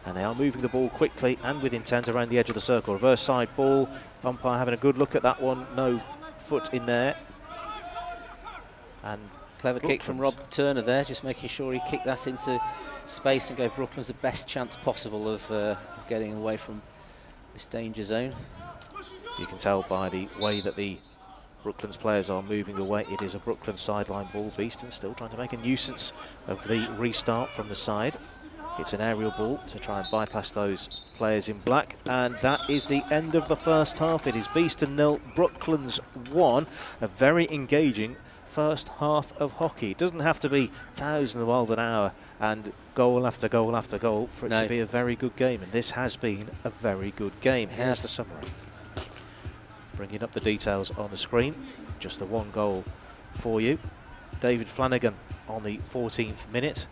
And they are moving the ball quickly and with intent around the edge of the circle. Reverse side ball. Umpire having a good look at that one. No foot in there. And clever kick from Rob Turner there, just making sure he kicked that into space and gave Brooklands the best chance possible of getting away from this danger zone. You can tell by the way that the Brooklands players are moving away. It is a Brooklands sideline ball. Beeston still trying to make a nuisance of the restart from the side. It's an aerial ball to try and bypass those players in black. And that is the end of the first half. It is Beeston 0, Brooklands 1. A very engaging first half of hockey. It doesn't have to be thousands of miles an hour and goal after goal after goal for it to be a very good game. And this has been a very good game. Here's the summary. Bringing up the details on the screen. Just the one goal for you. David Flanagan on the 14th minute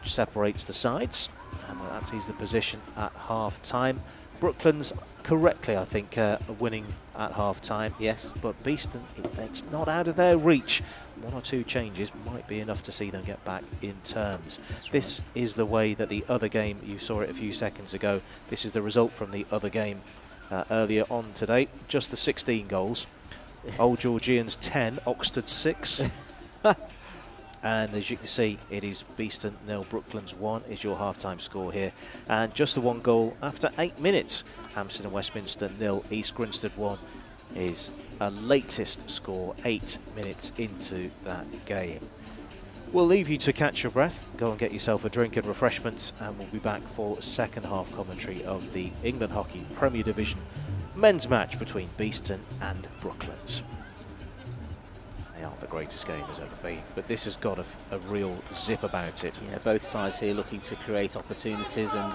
separates the sides, and that is the position at half time. Brooklands correctly, I think, winning at half-time. Yes. But Beeston, it's not out of their reach. 1 or 2 changes might be enough to see them get back in terms. This is the way that the other game, you saw it a few seconds ago, this is the result from the other game earlier on today. Just the 16 goals. Old Georgians 10, Oxford 6. And as you can see, it is Beeston 0, Brooklands 1 is your half-time score here. And just the 1 goal after 8 minutes. Hampstead and Westminster 0, East Grinstead 1 is a latest score 8 minutes into that game. We'll leave you to catch your breath, go and get yourself a drink and refreshments, and we'll be back for second half commentary of the England Hockey Premier Division men's match between Beeston and Brooklands. They aren't the greatest game there's ever been, but this has got a real zip about it. Yeah, both sides here looking to create opportunities, and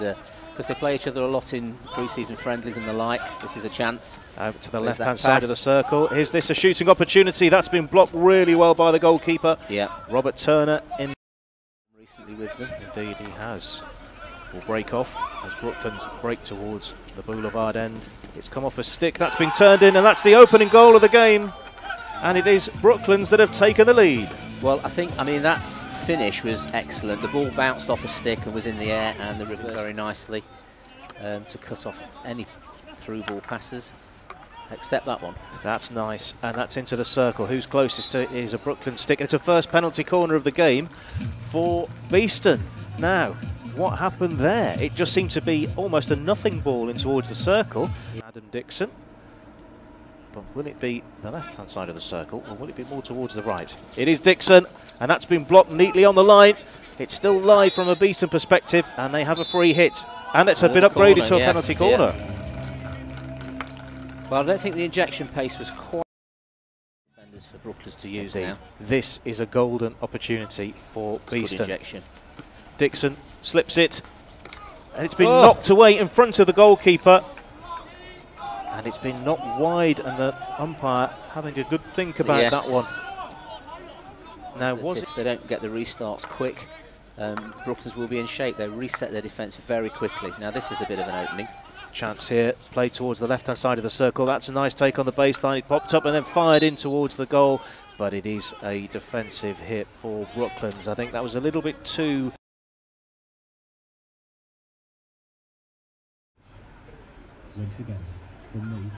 because they play each other a lot in pre-season friendlies and the like, this is a chance. Out to the left-hand side of the circle. Is this a shooting opportunity? That's been blocked really well by the goalkeeper. Yeah. Robert Turner in Recently with them. Indeed he has. Will break off as Brooklands break towards the boulevard end. It's come off a stick, that's been turned in, and that's the opening goal of the game. And it is Brooklands that have taken the lead. Well, I mean, that finish was excellent. The ball bounced off a stick and was in the air, and the reverse very nicely to cut off any through ball passes, except that one. That's nice, and that's into the circle. Who's closest to it is a Brooklands stick. It's a first penalty corner of the game for Beeston. Now, what happened there? It just seemed to be almost a nothing ball in towards the circle. Adam Dixon. But will it be the left-hand side of the circle, or will it be more towards the right? It is Dixon, and that's been blocked neatly on the line. It's still live from a Beeston perspective, and they have a free hit. And it's been upgraded to a penalty corner. Yeah. Well, I don't think the injection pace was quite defenders for Brooklands to use now. This is a golden opportunity for Beeston. Good injection. Dixon slips it, and it's been knocked away in front of the goalkeeper. And it's been knocked wide, and the umpire having a good think about that one. Now, if they don't get the restarts quick, Brooklands will be in shape. They reset their defence very quickly. Now, this is a bit of an opening. Chance here, play towards the left-hand side of the circle. That's a nice take on the baseline. It popped up and then fired in towards the goal, but it is a defensive hit for Brooklands. I think that was a little bit too... Once again, from me.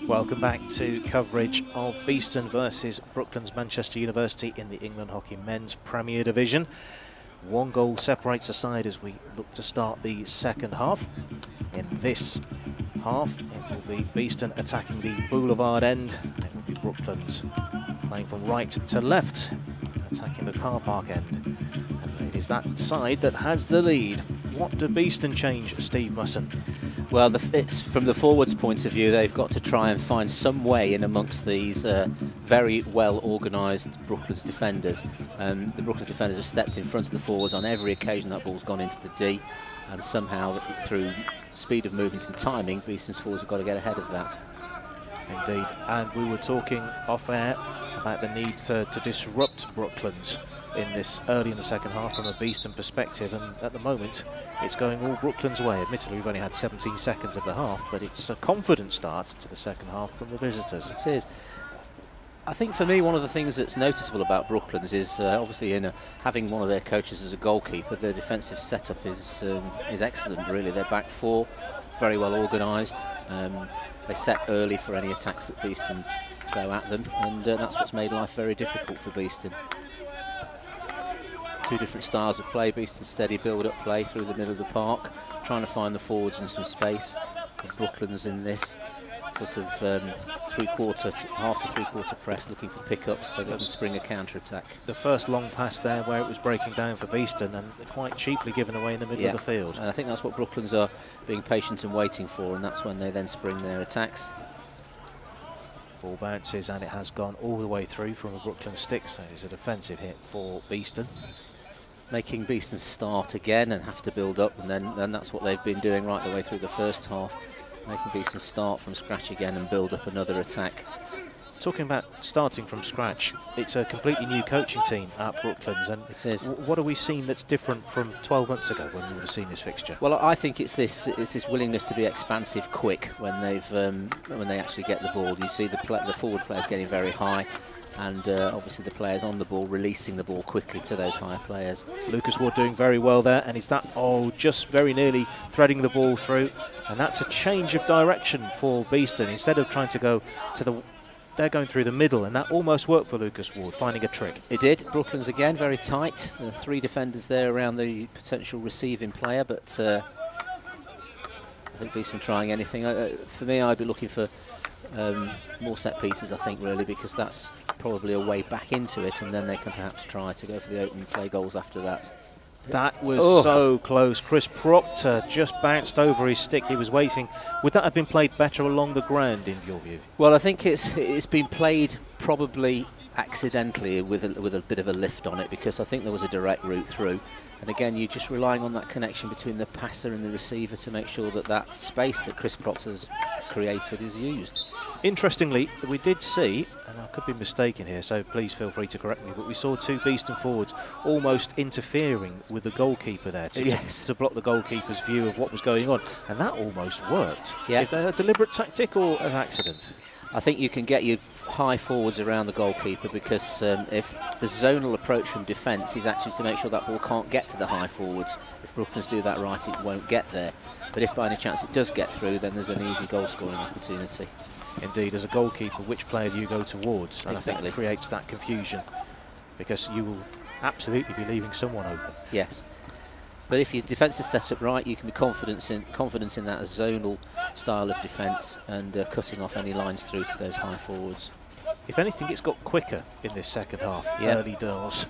Welcome back to coverage of Beeston versus Brooklands Manchester University in the England Hockey Men's Premier Division. One goal separates the side as we look to start the second half. In this half, it will be Beeston attacking the Boulevard end. It will be Brooklands playing from right to left, attacking the car park end. And it is that side that has the lead. What do Beeston change, Steve Musson? Well, it's from the forwards' point of view, they've got to try and find some way in amongst these very well organised Brooklands defenders. The Brooklands defenders have stepped in front of the forwards on every occasion that ball's gone into the D, and somehow through speed of movement and timing, Beeston's forwards have got to get ahead of that. Indeed, and we were talking off air about the need to disrupt Brooklands in this early in the second half from a Beeston perspective, and at the moment it's going all Brooklands' way. Admittedly, we've only had 17 seconds of the half, but it's a confident start to the second half from the visitors. It is. I think for me, one of the things that's noticeable about Brooklands is obviously having one of their coaches as a goalkeeper. Their defensive setup is excellent, really. Their back four, very well organised. They set early for any attacks that Beeston throw at them, and that's what's made life very difficult for Beeston. Two different styles of play. Beeston steady build-up play through the middle of the park, trying to find the forwards in some space. And Brooklands in this sort of half to three-quarter press, looking for pickups so they can spring a counter-attack. The first long pass there where it was breaking down for Beeston and quite cheaply given away in the middle of the field. And I think that's what Brooklands are being patient and waiting for, and that's when they then spring their attacks. Ball bounces and it has gone all the way through from a Brooklands stick, so it's a defensive hit for Beeston. Making Beeston start again and have to build up, and then that's what they've been doing right the way through the first half. Making Beeston start from scratch again and build up another attack. Talking about starting from scratch, it's a completely new coaching team at Brooklands, and it is. What are we seeing that's different from 12 months ago when we would have seen this fixture? Well, I think it's this willingness to be expansive quick when they actually get the ball. You see the forward players getting very high, and obviously the players on the ball releasing the ball quickly to those higher players. Lucas Ward doing very well there, and is that just very nearly threading the ball through, and that's a change of direction for Beeston. Instead of trying to go to the, they're going through the middle, and that almost worked for Lucas Ward, finding a trick. It did. Brooklands again very tight. There are three defenders there around the potential receiving player, but I think Beeston trying anything. For me, I'd be looking for more set pieces, I think, really, because that's probably a way back into it, and then they can perhaps try to go for the open play goals after that. That was so close. Chris Proctor just bounced over his stick. He was waiting. Would that have been played better along the ground, in your view? Well, I think it's been played probably accidentally with a bit of a lift on it, because I think there was a direct route through. And again, you're just relying on that connection between the passer and the receiver to make sure that that space that Chris Proctor's created is used. Interestingly, we did see, and I could be mistaken here, so please feel free to correct me, but we saw two Beeston forwards almost interfering with the goalkeeper there to block the goalkeeper's view of what was going on, and that almost worked. Yeah. Is that a deliberate tactic or an accident? I think you can get your high forwards around the goalkeeper, because if the zonal approach from defence is actually to make sure that ball can't get to the high forwards. If Brooklands do that right, it won't get there. But if by any chance it does get through, then there's an easy goal scoring opportunity. Indeed, as a goalkeeper, which player do you go towards? And exactly. I think it creates that confusion, because you will absolutely be leaving someone open. Yes. But if your defence is set up right, you can be confident in that zonal style of defence and cutting off any lines through to those high forwards. If anything, it's got quicker in this second half, early doors.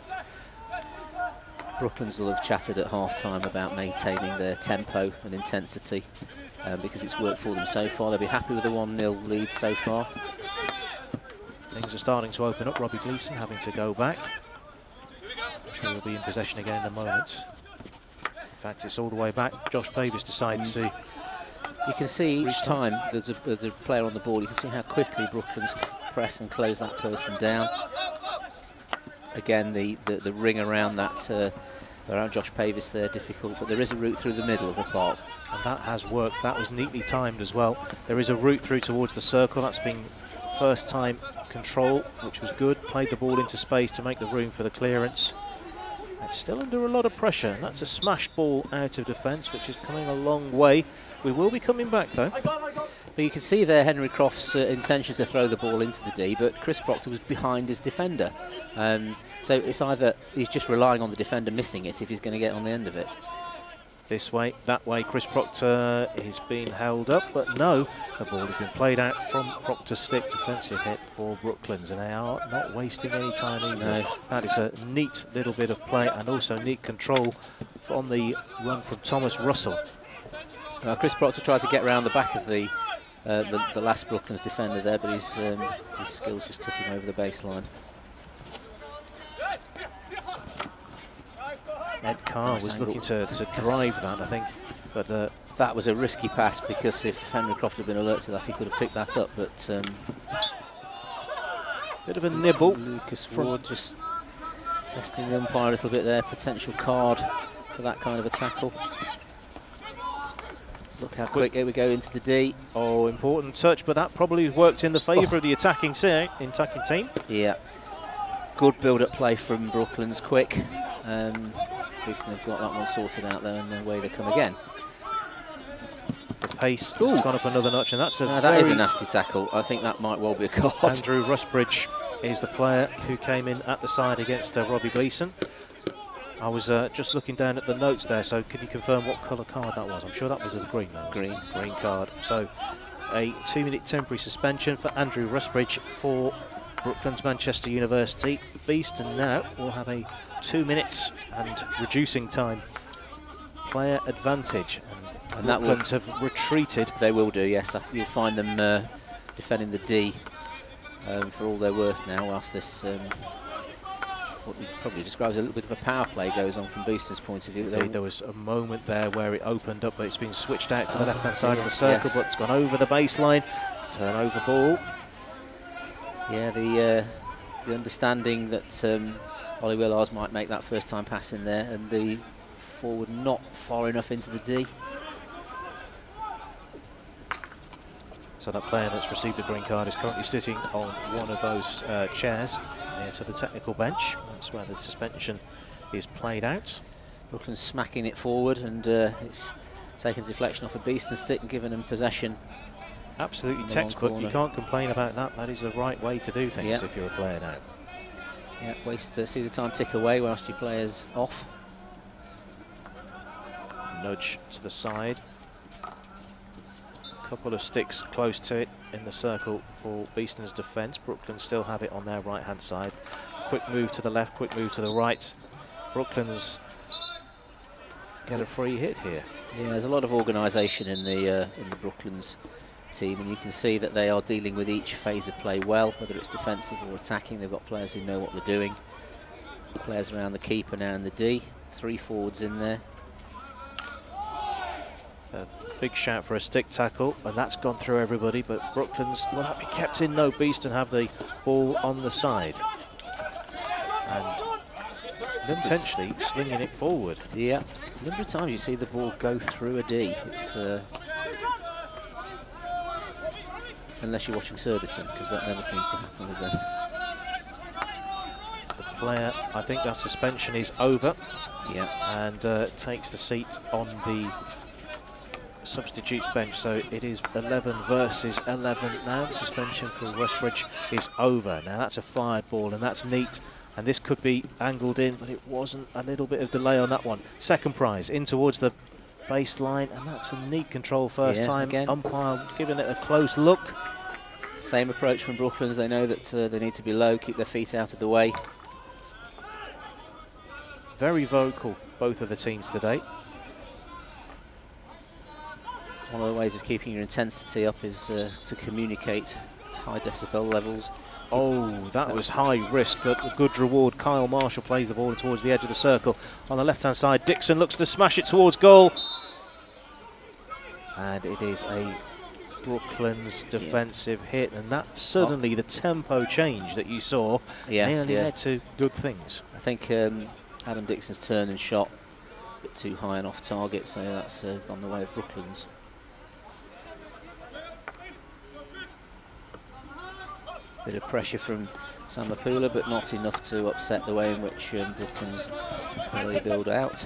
Brooklands will have chatted at half-time about maintaining their tempo and intensity because it's worked for them so far. They'll be happy with the 1-0 lead so far. Things are starting to open up. Robbie Gleeson having to go back. I'm sure he'll be in possession again in a moment. In fact, it's all the way back. Josh Pavis decides to... You can see each time there's a player on the ball, you can see how quickly Brooklands press and close that person down. Again, the ring around that around Josh Pavis there, difficult, but there is a route through the middle of the park. And that has worked. That was neatly timed as well. There is a route through towards the circle. That's been first time control, which was good. Played the ball into space to make the room for the clearance. It's still under a lot of pressure, and that's a smashed ball out of defence, which is coming a long way. We will be coming back, though. But you can see there Henry Croft's intention to throw the ball into the D, but Chris Proctor was behind his defender. So it's either he's just relying on the defender missing it if he's going to get on the end of it. This way, that way, Chris Proctor is being held up, but no, the ball has been played out from Proctor's stick. Defensive hit for Brooklands, and they are not wasting any time either. No. That is a neat little bit of play, and also neat control on the run from Thomas Russell. Chris Proctor tried to get around the back of the last Brooklands defender there, but his skills just took him over the baseline. Ed Carr was looking to drive that, I think, but that was a risky pass, because if Henry Croft had been alert to that, he could have picked that up. But bit of a nibble. Lucas Ward just testing the umpire a little bit there. Potential card for that kind of a tackle. Look how quick here we go into the D. Oh, important touch, but that probably worked in the favour of the attacking team. Yeah, good build-up play from Brooklands, quick. Beeston have got that one sorted out there, and away they come again. The pace has gone up another notch, and that's that is a nasty tackle. I think that might well be a card. Andrew Rusbridge is the player who came in at the side against Robbie Gleeson. I was just looking down at the notes there, so can you confirm what colour card that was? I'm sure that was a green. Green card. So a 2-minute temporary suspension for Andrew Rusbridge for Brooklands Manchester University. Beeston now will have a 2 minutes and reducing time player advantage, and Brooklands have retreated. They will do, yes. You'll find them defending the D for all they're worth now, whilst this what we probably describe as a little bit of a power play goes on from Beeston's point of view. Indeed, there was a moment there where it opened up, but it's been switched out to the left-hand side of the circle, but it's gone over the baseline. Turnover ball. Yeah, the understanding that Ollie Willars might make that first-time pass in there, and the forward not far enough into the D. So that player that's received a green card is currently sitting on one of those chairs near to the technical bench. That's where the suspension is played out. Brooklands smacking it forward, and it's taken deflection off a Beeston stick and given them possession. Absolutely textbook. You can't complain about that. That is the right way to do things if you're a player now. Yeah, waste to see the time tick away whilst your player's off. Nudge to the side. A couple of sticks close to it in the circle for Beeston's defence. Brooklands still have it on their right-hand side. Quick move to the left, quick move to the right. Brooklands get a free hit here. Yeah, there's a lot of organisation in the Brooklands team, and you can see that they are dealing with each phase of play well, whether it's defensive or attacking. They've got players who know what they're doing. Players around the keeper now in the D. 3 forwards in there. A big shout for a stick tackle, and that's gone through everybody, but Brooklands will that be kept in? No, Beeston have the ball on the side. And intentionally slinging it forward. Yeah, a number of times you see the ball go through a D. It's unless you're watching Surbiton, because that never seems to happen with them. The player, I think that suspension is over. Yeah. And takes the seat on the substitutes bench, so it is 11 versus 11 now. The suspension for Rusbridge is over. Now that's a fired ball, and that's neat, and this could be angled in, but it wasn't. A little bit of delay on that one. Second prize in towards the baseline, and that's a neat control first time. Again. Umpire giving it a close look. Same approach from Brooklands. They know that they need to be low, keep their feet out of the way. Very vocal, both of the teams today. One of the ways of keeping your intensity up is to communicate high decibel levels. Oh, that was high risk, but a good reward. Kyle Marshall plays the ball towards the edge of the circle. On the left-hand side, Dixon looks to smash it towards goal. And it is a Brooklands defensive hit, and that's suddenly the tempo change that you saw. Nearly led to good things. I think Adam Dixon's turn and shot a bit too high and off target, so that's gone the way of Brooklands. Bit of pressure from Samapula, but not enough to upset the way in which Brooklands really build out.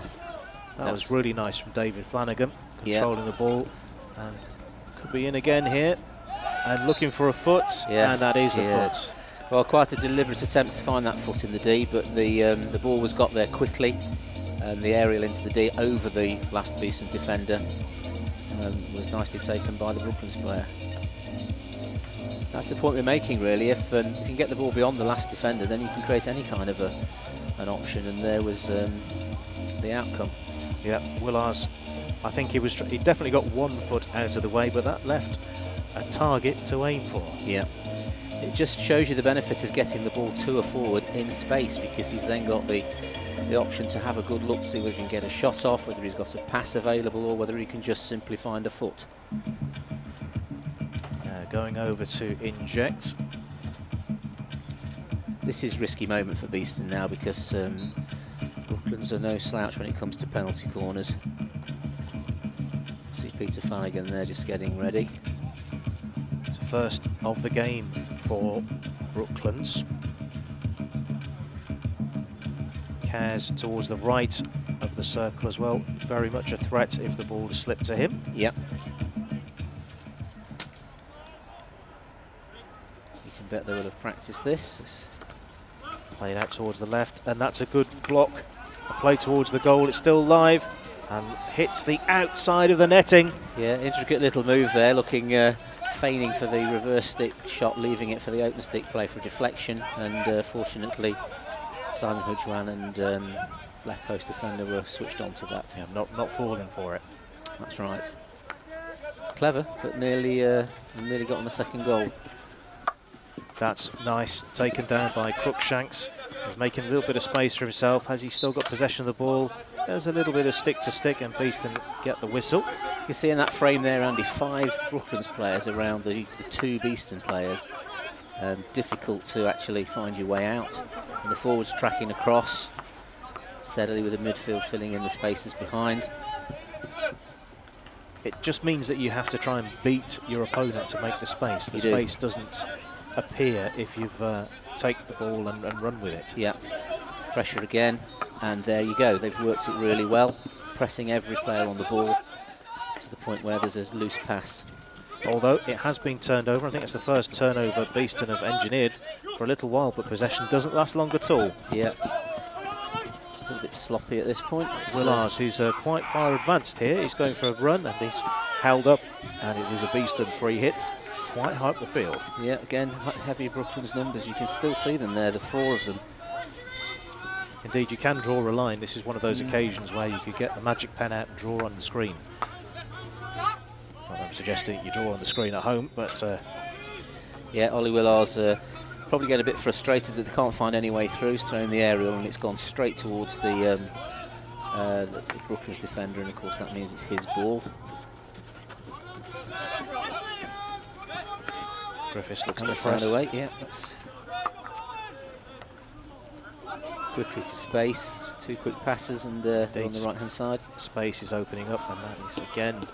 That was really nice from David Flanagan, controlling the ball. And could be in again here. And looking for a foot, and that is a foot. Well, quite a deliberate attempt to find that foot in the D, but the ball was got there quickly. And the aerial into the D over the last Beeston defender was nicely taken by the Brooklands player. That's the point we're making, really. If you can get the ball beyond the last defender, then you can create any kind of an option, and there was the outcome. Yeah, Willars, I think he definitely got 1 foot out of the way, but that left a target to aim for. Yeah, it just shows you the benefit of getting the ball to a forward in space, because he's then got the option to have a good look to see whether he can get a shot off, whether he's got a pass available, or whether he can just simply find a foot. Going over to inject. This is a risky moment for Beeston now, because Brooklands are no slouch when it comes to penalty corners. See Peter Flanagan there just getting ready. First of the game for Brooklands. Kaz towards the right of the circle as well. Very much a threat if the ball slipped to him. Yep. You can bet they will have practiced this. Played out towards the left, and that's a good block. A play towards the goal, it's still live, and hits the outside of the netting. Yeah, intricate little move there, looking feigning for the reverse stick shot, leaving it for the open stick play for deflection, and fortunately Simon Hudgwan and left post defender were switched on to that. Yeah, not falling for it. That's right. Clever, but nearly got on the second goal. That's nice, taken down by Crookshanks. He's making a little bit of space for himself. Has he still got possession of the ball? There's a little bit of stick to stick, and Beeston get the whistle. You can see in that frame there, Andy, 5 Brooklands players around the 2 Beeston players. Difficult to actually find your way out. And the forwards tracking across steadily, with the midfield filling in the spaces behind. It just means that you have to try and beat your opponent to make the space. The space doesn't appear if you've take the ball and run with it. Yeah, pressure again, and there you go. They've worked it really well, pressing every player on the ball to the point where there's a loose pass. Although it has been turned over. I think it's the first turnover Beeston have engineered for a little while, but possession doesn't last long at all. Yeah, a little bit sloppy at this point. Willars, who's quite far advanced here, he's going for a run, and he's held up, and it is a Beeston free hit. Quite high up the field. Yeah, again, heavy Brooklands numbers. You can still see them there, the 4 of them. Indeed, you can draw a line. This is one of those occasions where you could get the magic pen out and draw on the screen. Well, I'm suggesting you draw on the screen at home, but... yeah, Ollie Willars probably get a bit frustrated that they can't find any way through. He's thrown the aerial, and it's gone straight towards the Brooklands defender, and of course that means it's his ball. Griffiths looks to press. Away. Yeah, that's quickly to space. 2 quick passes, and on the right-hand side. Space is opening up, and that is again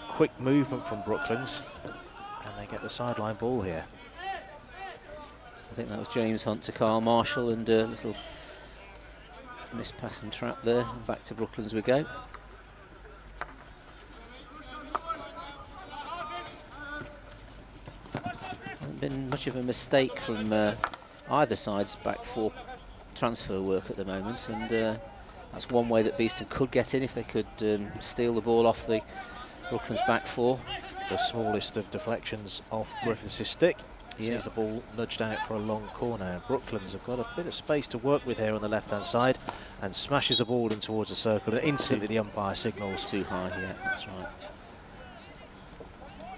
quick movement from Brooklands, and they get the sideline ball here. I think that was James Hunt to Carl Marshall, and a little missed pass and trap there. Back to Brooklands we go. Hasn't been much of a mistake from either side's back 4 transfer work at the moment, and that's one way that Beeston could get in if they could steal the ball off the Brooklands back 4. The smallest of deflections off Griffiths' stick. Sees the ball nudged out for a long corner. Brooklands have got a bit of space to work with here on the left-hand side, and smashes the ball in towards the circle, and instantly the umpire signals. Too high, yeah, that's right.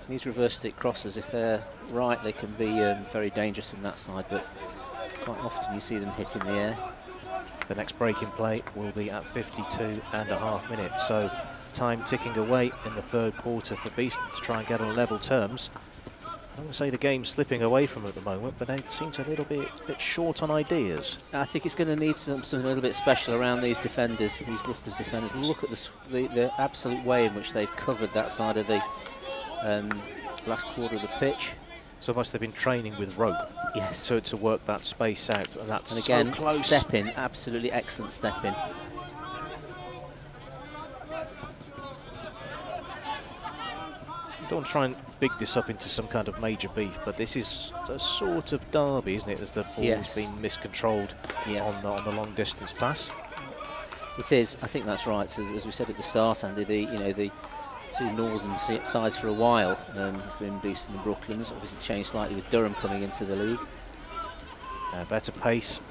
These reverse stick crosses, if they're right, they can be very dangerous from that side, but quite often you see them hit in the air. The next breaking play will be at 52.5 minutes, so time ticking away in the 3rd quarter for Beeston to try and get on level terms. I don't want to say the game's slipping away from them at the moment, but they seem to a little bit short on ideas. I think it's going to need something a little bit special around these defenders, these Brooklands defenders. Look at the absolute way in which they've covered that side of the last quarter of the pitch. It's almost they've been training with rope. Yes. So to work that space out, and that's and again, so close. Step in, absolutely excellent step in. Don't try and big this up into some kind of major beef, but this is a sort of derby, isn't it? As the ball's been miscontrolled on the long distance pass. It is. I think that's right. So as we said at the start, Andy, the two northern sides for a while have been Beeston and Brooklands. Obviously changed slightly with Durham coming into the league. Better pace,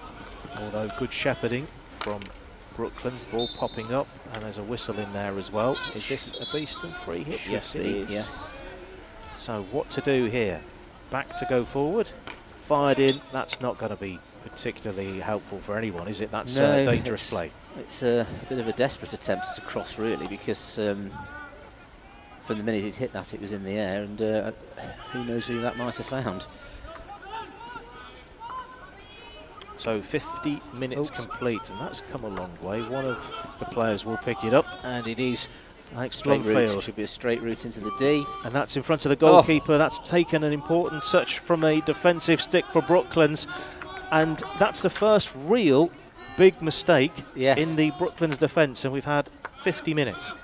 although good shepherding from Brooklands. Ball popping up, and there's a whistle in there as well. Is this a Beeston free hit? Yes, it is. Yes. So what to do here? Back to go forward. Fired in. That's not going to be particularly helpful for anyone, is it? That's dangerous play. It's a bit of a desperate attempt to cross, really, because from the minute it hit that, it was in the air, and who knows who that might have found. So 50 minutes complete, and that's come a long way. One of the players will pick it up, and it is Alex Blomfield. Should be a straight route into the D. And that's in front of the goalkeeper. That's taken an important touch from a defensive stick for Brooklands, and that's the first real big mistake in the Brooklands defence, and we've had 50 minutes.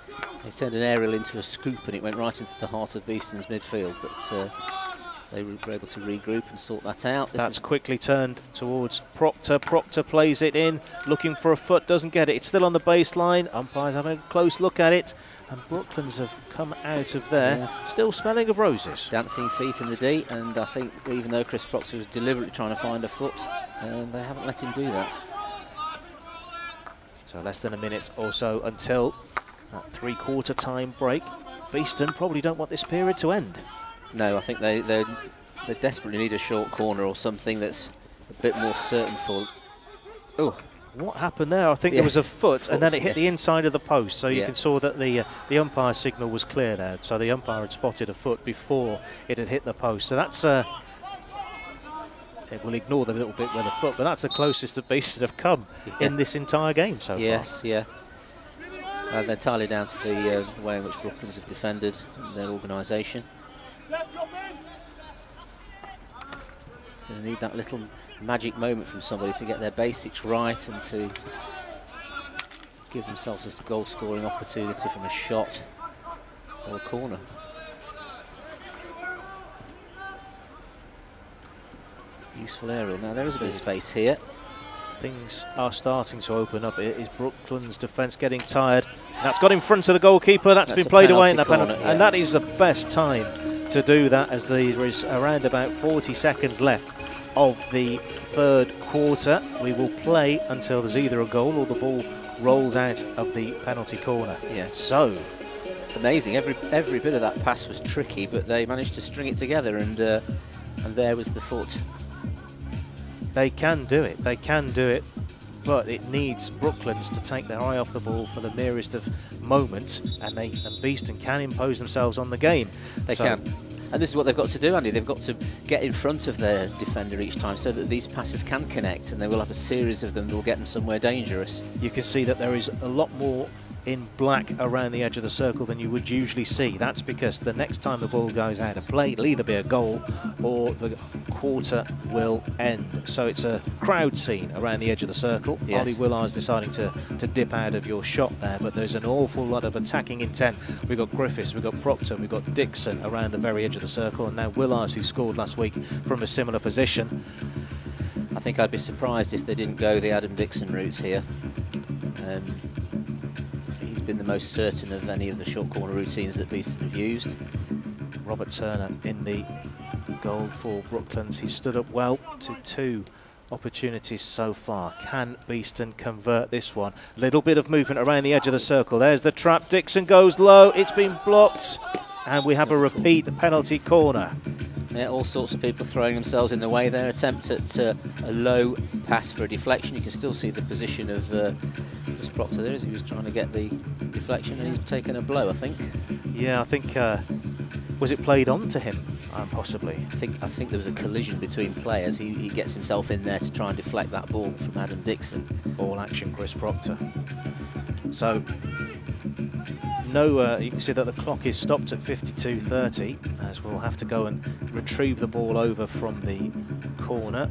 They turned an aerial into a scoop, and it went right into the heart of Beeston's midfield, but they were able to regroup and sort that out. That's quickly turned towards Proctor. Proctor plays it in, looking for a foot, doesn't get it. It's still on the baseline. Umpires having a close look at it, and Brooklands have come out of there, still smelling of roses. Dancing feet in the D, and I think even though Chris Proctor was deliberately trying to find a foot, they haven't let him do that. So less than a minute or so until that three-quarter time break. Beeston probably don't want this period to end. No, I think they desperately need a short corner or something that's a bit more certain for. Oh, what happened there? I think there was a foot, and then it hit the inside of the post. So you can saw that the umpire signal was clear there. So the umpire had spotted a foot before it had hit the post. So that's it will ignore the little bit with the foot, but that's the closest that Beeston have come in this entire game so far. Yes, yeah. And entirely down to the way in which Brooklands have defended and their organisation. Going to need that little magic moment from somebody to get their basics right and to give themselves a goal-scoring opportunity from a shot or a corner. Useful aerial. Now there is a bit of space here. Things are starting to open up. It is Brooklands' defence getting tired. That's got in front of the goalkeeper. That's been played away in the penalty, and that is the best time to do that, as there is around about 40 seconds left of the third quarter. We will play until there's either a goal or the ball rolls out of the penalty corner. So amazing. Every bit of that pass was tricky, but they managed to string it together, and there was the foot. They can do it. They can do it. But it needs Brooklands to take their eye off the ball for the merest of moments, and Beeston can impose themselves on the game. They can. And this is what they've got to do, Andy. They've got to get in front of their defender each time so that these passes can connect, and they will have a series of them that will get them somewhere dangerous. You can see that there is a lot more in black around the edge of the circle than you would usually see. That's because the next time the ball goes out of play, it'll either be a goal or the quarter will end. So it's a crowd scene around the edge of the circle. Ollie Willard's deciding to dip out of your shot there, but there's an awful lot of attacking intent. We've got Griffiths, we've got Proctor, we've got Dixon around the very edge of the circle, and now Willards, who scored last week from a similar position. I think I'd be surprised if they didn't go the Adam Dixon route here. Been the most certain of any of the short corner routines that Beeston have used. Robert Turner in the goal for Brooklands. He stood up well to 2 opportunities so far. Can Beeston convert this one? A little bit of movement around the edge of the circle. There's the trap. Dixon goes low. It's been blocked, and we have a repeat penalty corner. Yeah, all sorts of people throwing themselves in the way there. Attempt at a low pass for a deflection. You can still see the position of Chris Proctor there as he was trying to get the deflection, and he's taken a blow, I think. Yeah, I think was it played on to him? Possibly. I think there was a collision between players. He gets himself in there to try and deflect that ball from Adam Dixon. Ball action, Chris Proctor. So no, you can see that the clock is stopped at 52:30, as we'll have to go and retrieve the ball over from the corner.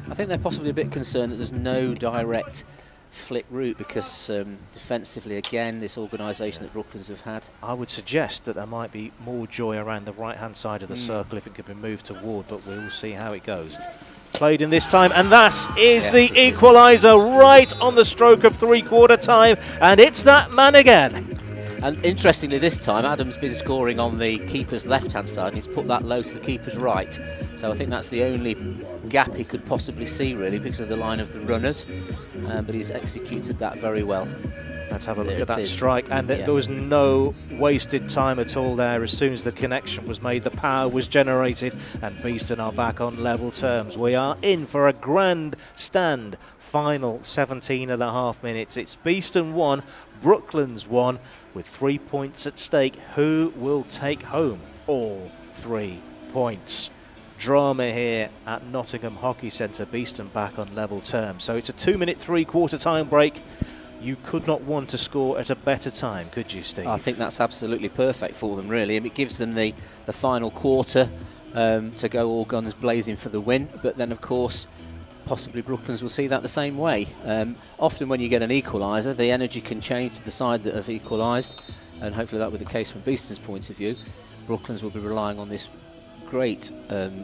I think they're possibly a bit concerned that there's no direct flick route, because defensively, again, this organisation that Brooklands have had. I would suggest that there might be more joy around the right-hand side of the circle if it could be moved toward, but we'll see how it goes. Played in this time, and that is the equaliser right on the stroke of three-quarter time, and it's that man again. And interestingly, this time Adam's been scoring on the keeper's left-hand side, and he's put that low to the keeper's right. So I think that's the only gap he could possibly see, really, because of the line of the runners. But he's executed that very well. Let's have a look at that strike, and there was no wasted time at all there. As soon as the connection was made, the power was generated, and Beeston are back on level terms. We are in for a grand stand. Final 17.5 minutes. It's Beeston 1, Brooklands 1, with 3 points at stake. Who will take home all 3 points? Drama here at Nottingham Hockey Centre. Beeston back on level terms. So it's a 2-minute three-quarter time break. You could not want to score at a better time, could you, Steve? I think that's absolutely perfect for them, really. And it gives them the final quarter to go all guns blazing for the win. But then, of course, possibly Brooklands will see that the same way. Often when you get an equaliser, the energy can change to the side that have equalised, and hopefully that will be the case from Beeston's point of view. Brooklands will be relying on this great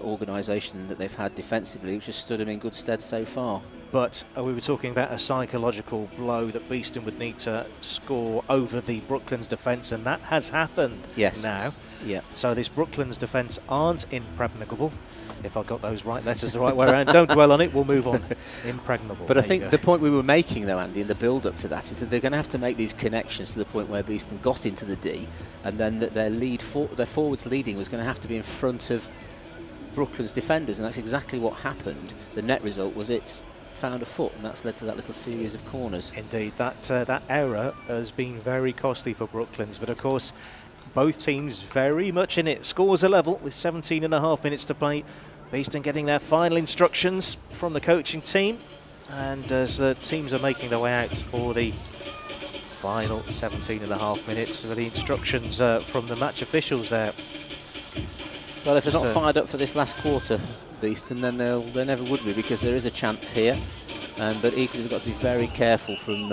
organisation that they've had defensively, which has stood them in good stead so far. But we were talking about a psychological blow that Beeston would need to score over the Brooklands defence, and that has happened now. Yeah. So this Brooklands defence aren't impregnable. If I got those letters the right way around. Don't dwell on it, we'll move on. Impregnable. But I think the point we were making, though, Andy, in the build-up to that, is that they're going to have to make these connections to the point where Beeston got into the D, and then that their forwards leading was going to have to be in front of Brooklands defenders, and that's exactly what happened. The net result was it's found a foot, and that's led to that little series of corners. Indeed, that error has been very costly for Brooklands, but of course both teams very much in it. Scores are level with 17.5 minutes to play. Beeston getting their final instructions from the coaching team, and as the teams are making their way out for the final 17.5 minutes, the instructions from the match officials there. Well, if they're not fired up for this last quarter, Beeston, then they never would be, because there is a chance here. But equally, they've got to be very careful from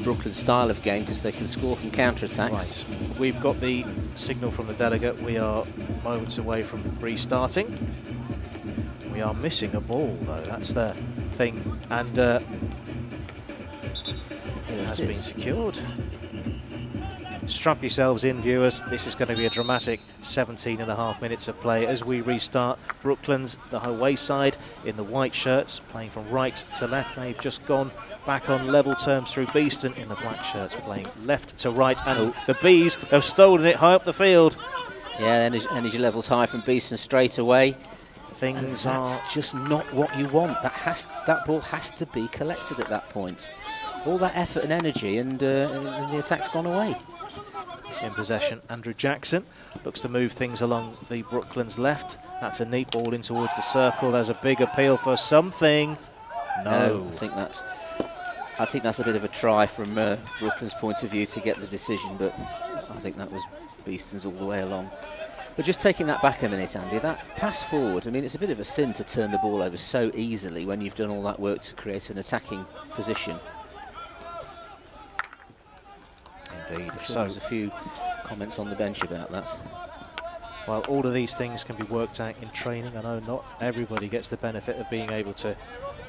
Brooklands' style of game, because they can score from counter-attacks. Right. We've got the signal from the delegate. We are moments away from restarting. We are missing a ball, though. That's the thing. And it has been secured. Strap yourselves in, viewers. This is going to be a dramatic 17.5 minutes of play as we restart. Brooklands, the away side, in the white shirts, playing from right to left. They've just gone back on level terms through Beeston in the black shirts, playing left to right. And the Bees have stolen it high up the field. Yeah, energy levels high from Beeston straight away. That's just not what you want. That ball has to be collected at that point. All that effort and energy, and the attack's gone away. In possession, Andrew Jackson looks to move things along the Brooklands left. That's a neat ball in towards the circle. There's a big appeal for something. No. I think that's a bit of a try from Brooklands' point of view to get the decision, but I think that was Beeston's all the way along. But just taking that back a minute, Andy, that pass forward, I mean, it's a bit of a sin to turn the ball over so easily when you've done all that work to create an attacking position. Indeed. So there's a few comments on the bench about that. Well, all of these things can be worked out in training. I know not everybody gets the benefit of being able to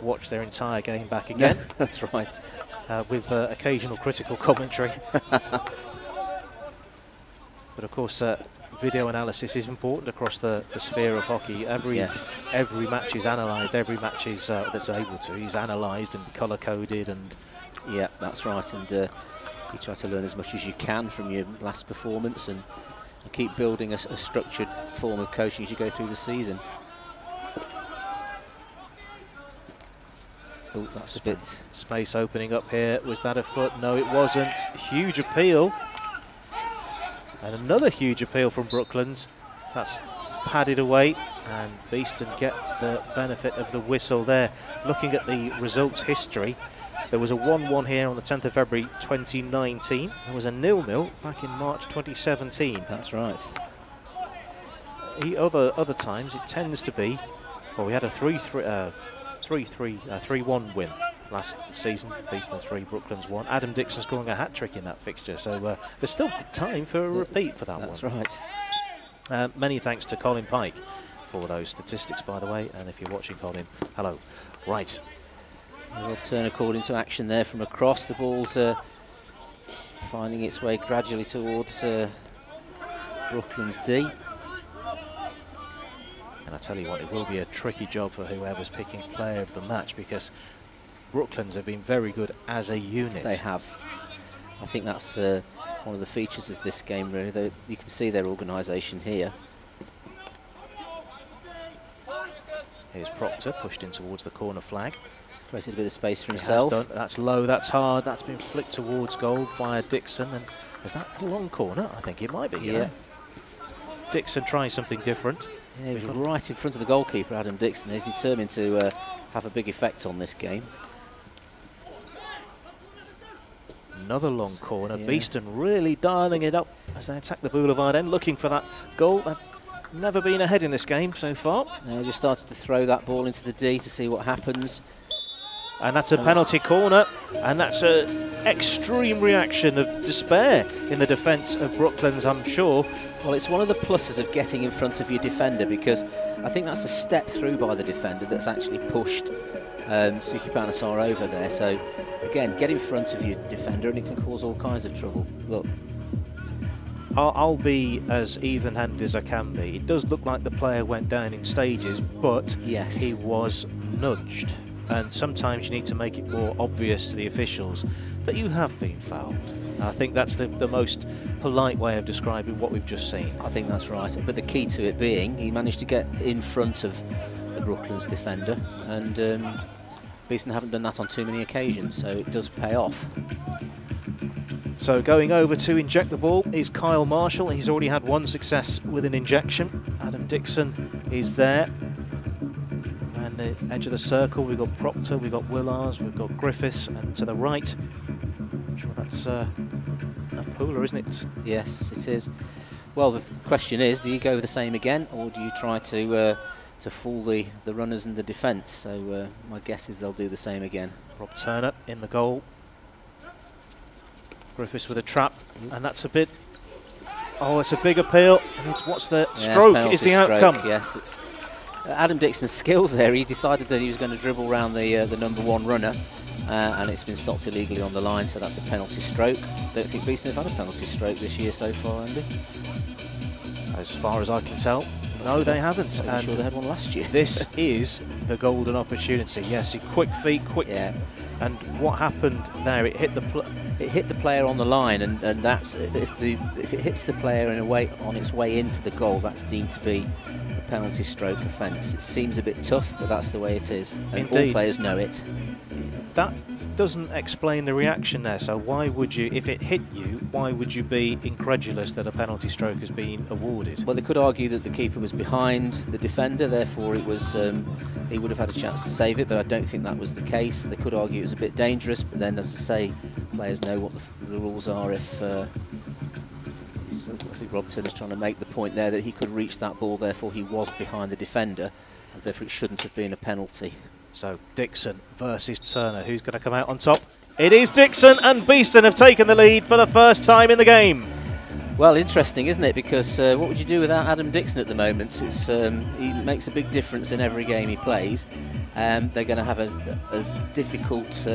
watch their entire game back again. Yeah, that's right. With occasional critical commentary. But of course, video analysis is important across the sphere of hockey. Every match is analysed. Every match is that's able to is analysed and colour coded. And yeah, that's right. And you try to learn as much as you can from your last performance, and keep building a structured form of coaching as you go through the season. Oh, that's a bit space opening up here. Was that a foot? No, it wasn't. Huge appeal. And another huge appeal from Brooklands. That's padded away, and Beeston get the benefit of the whistle there. Looking at the results history, There was a 1-1 here on the 10th of February 2019. There was a 0-0 back in March 2017. That's right. Other times it tends to be, well, we had a 3-1 win last season. Beeston 3, Brooklands 1. Adam Dixon scoring a hat-trick in that fixture, so there's still time for a repeat for that one. That's right. Many thanks to Colin Pike for those statistics, by the way, and if you're watching, Colin, hello. Right. Rob Turner called into action there from across. The ball's finding its way gradually towards Brooklands D. And I tell you what, it will be a tricky job for whoever's picking player of the match, because Brooklands have been very good as a unit. They have. I think that's one of the features of this game, really. You can see their organisation here. Here's Proctor, pushed in towards the corner flag. He's created a bit of space for himself. That's low, that's hard, that's been flicked towards goal via Dixon. And is that a long corner? I think it might be, yeah. Dixon trying something different. Yeah, he was right in front of the goalkeeper, Adam Dixon. He's determined to have a big effect on this game. Another long corner. Yeah. Beeston really dialing it up as they attack the boulevard end, looking for that goal. They've never been ahead in this game so far. They just started to throw that ball into the D to see what happens. And that's a penalty corner, and that's an extreme reaction of despair in the defence of Brooklands, I'm sure. Well, it's one of the pluses of getting in front of your defender, because I think that's a step through by the defender that's actually pushed Suki Panasar over there. So, again, get in front of your defender and it can cause all kinds of trouble. Look. I'll be as even-handed as I can be. It does look like the player went down in stages, but yes, he was nudged. And sometimes you need to make it more obvious to the officials that you have been fouled. I think that's the most polite way of describing what we've just seen. I think that's right. But the key to it being, he managed to get in front of the Brooklands defender, and Beeston haven't done that on too many occasions, so it does pay off. So going over to inject the ball is Kyle Marshall. He's already had one success with an injection. Adam Dixon is there. And the edge of the circle, we've got Proctor, we've got Willars, we've got Griffiths, and to the right, I'm sure that's Pooler, isn't it? Yes, it is. Well, the question is, do you go the same again, or do you try to fool the runners and the defence? So my guess is they'll do the same again. Rob Turner in the goal. Griffiths with a trap, and that's a bit. Oh, it's a big appeal. And what's the stroke? Is the outcome? Yes, it's Adam Dixon's skills there. He decided that he was going to dribble round the #1 runner, and it's been stopped illegally on the line. So that's a penalty stroke. Don't think Beeston have had a penalty stroke this year so far, Andy. As far as I can tell, no, they haven't. I'm sure they had one last year. This is the golden opportunity. Yes, quick feet, quick. Yeah. And what happened there? It hit the player on the line, and that's if it hits the player on its way into the goal, that's deemed to be a penalty stroke offence. It seems a bit tough, but that's the way it is. And indeed, all players know it. That doesn't explain the reaction there. So why would you, if it hit you, why would you be incredulous that a penalty stroke has been awarded? Well, they could argue that the keeper was behind the defender, therefore it was he would have had a chance to save it, but I don't think that was the case. They could argue it was a bit dangerous, but then, as I say, players know what the rules are. If I think Rob Turner's trying to make the point there that he could reach that ball, therefore he was behind the defender, and therefore it shouldn't have been a penalty. So Dixon versus Turner, who's going to come out on top? It is Dixon, and Beeston have taken the lead for the first time in the game. Well, interesting, isn't it? Because what would you do without Adam Dixon at the moment? It's he makes a big difference in every game he plays. They're going to have a difficult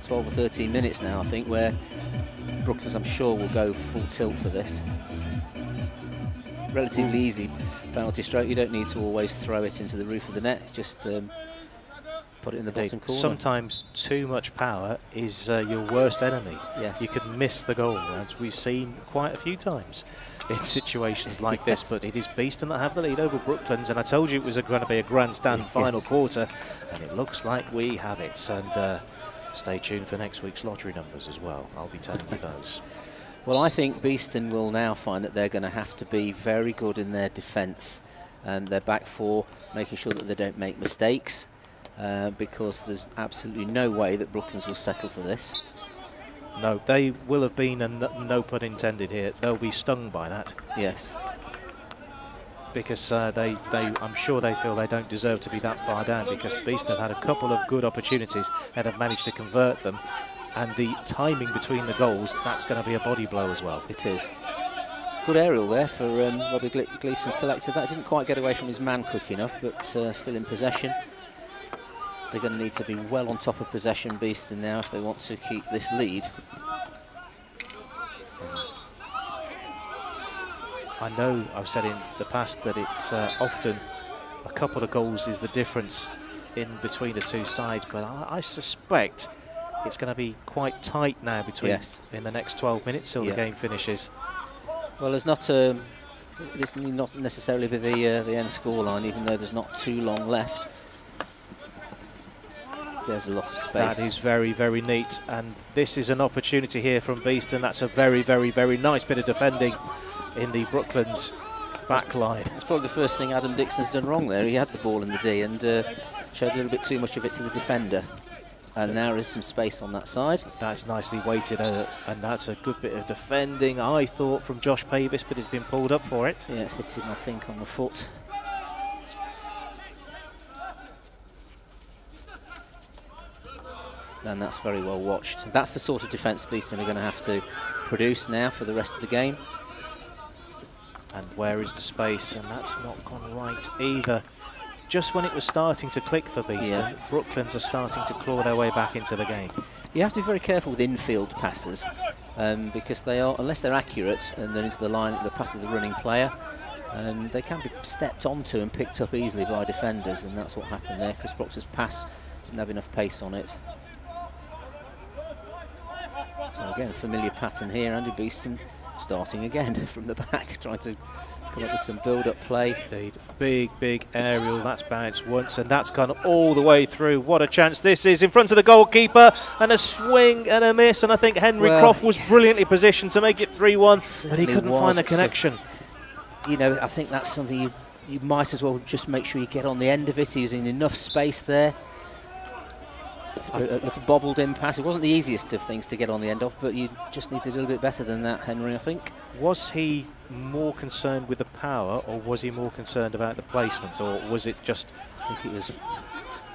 12 or 13 minutes now, I think, where Brooklands, I'm sure, will go full tilt for this. Relatively easy penalty stroke. You don't need to always throw it into the roof of the net. Just put it in the bottom corner. Sometimes too much power is your worst enemy. Yes. You can miss the goal, as we've seen quite a few times in situations like this. But it is Beeston that have the lead over Brooklands, and I told you it was going to be a grandstand final quarter, and it looks like we have it. And stay tuned for next week's lottery numbers as well. I'll be telling you those. Well, I think Beeston will now find that they're going to have to be very good in their defence and their back four, making sure that they don't make mistakes. because there's absolutely no way that Brooklands will settle for this. No, they will have been, and no pun intended here, they'll be stung by that. Yes. Because I'm sure they feel they don't deserve to be that far down, because Beeston have had a couple of good opportunities and have managed to convert them. And the timing between the goals, that's going to be a body blow as well. It is. Good aerial there for Robbie Gleeson collected that. Didn't quite get away from his man quick enough, but still in possession. They're going to need to be well on top of possession, Beeston, now, if they want to keep this lead. I know I've said in the past that it's often a couple of goals is the difference in between the two sides, but I suspect it's going to be quite tight now between in the next 12 minutes till the game finishes. Well, there's not this may not necessarily be the end scoreline, even though there's not too long left. There's a lot of space. That is very, very neat, and this is an opportunity here from Beeston. That's a very, very, very nice bit of defending in the Brooklands back line. It's probably the first thing Adam Dixon's done wrong there. He had the ball in the D and showed a little bit too much of it to the defender. And now there is some space on that side. That's nicely weighted, and that's a good bit of defending, I thought, from Josh Pavis, but it's been pulled up for it. Yeah, it's hit him, I think, on the foot. And that's very well watched. That's the sort of defence Beeston are going to have to produce now for the rest of the game. And where is the space? And that's not gone right either. Just when it was starting to click for Beeston, Brooklands are starting to claw their way back into the game. You have to be very careful with infield passes because they are, unless they're accurate and they're into the line, the path of the running player, they can be stepped onto and picked up easily by defenders, and that's what happened there. Chris Proctor's pass didn't have enough pace on it. So again, a familiar pattern here. Andy Beeston starting again from the back, trying to come up with some build-up play. Indeed, big aerial. That's bounced once, and that's gone all the way through. What a chance this is in front of the goalkeeper, and a swing and a miss. And I think Henry Croft was brilliantly positioned to make it 3-1, but he couldn't find the connection. So, you know, I think that's something you might as well just make sure you get on the end of it. He was in enough space there. A little bobbled in pass. It wasn't the easiest of things to get on the end of, but you just need to do a little bit better than that, Henry, I think. Was he more concerned with the power, or was he more concerned about the placement, or was it just... I think it was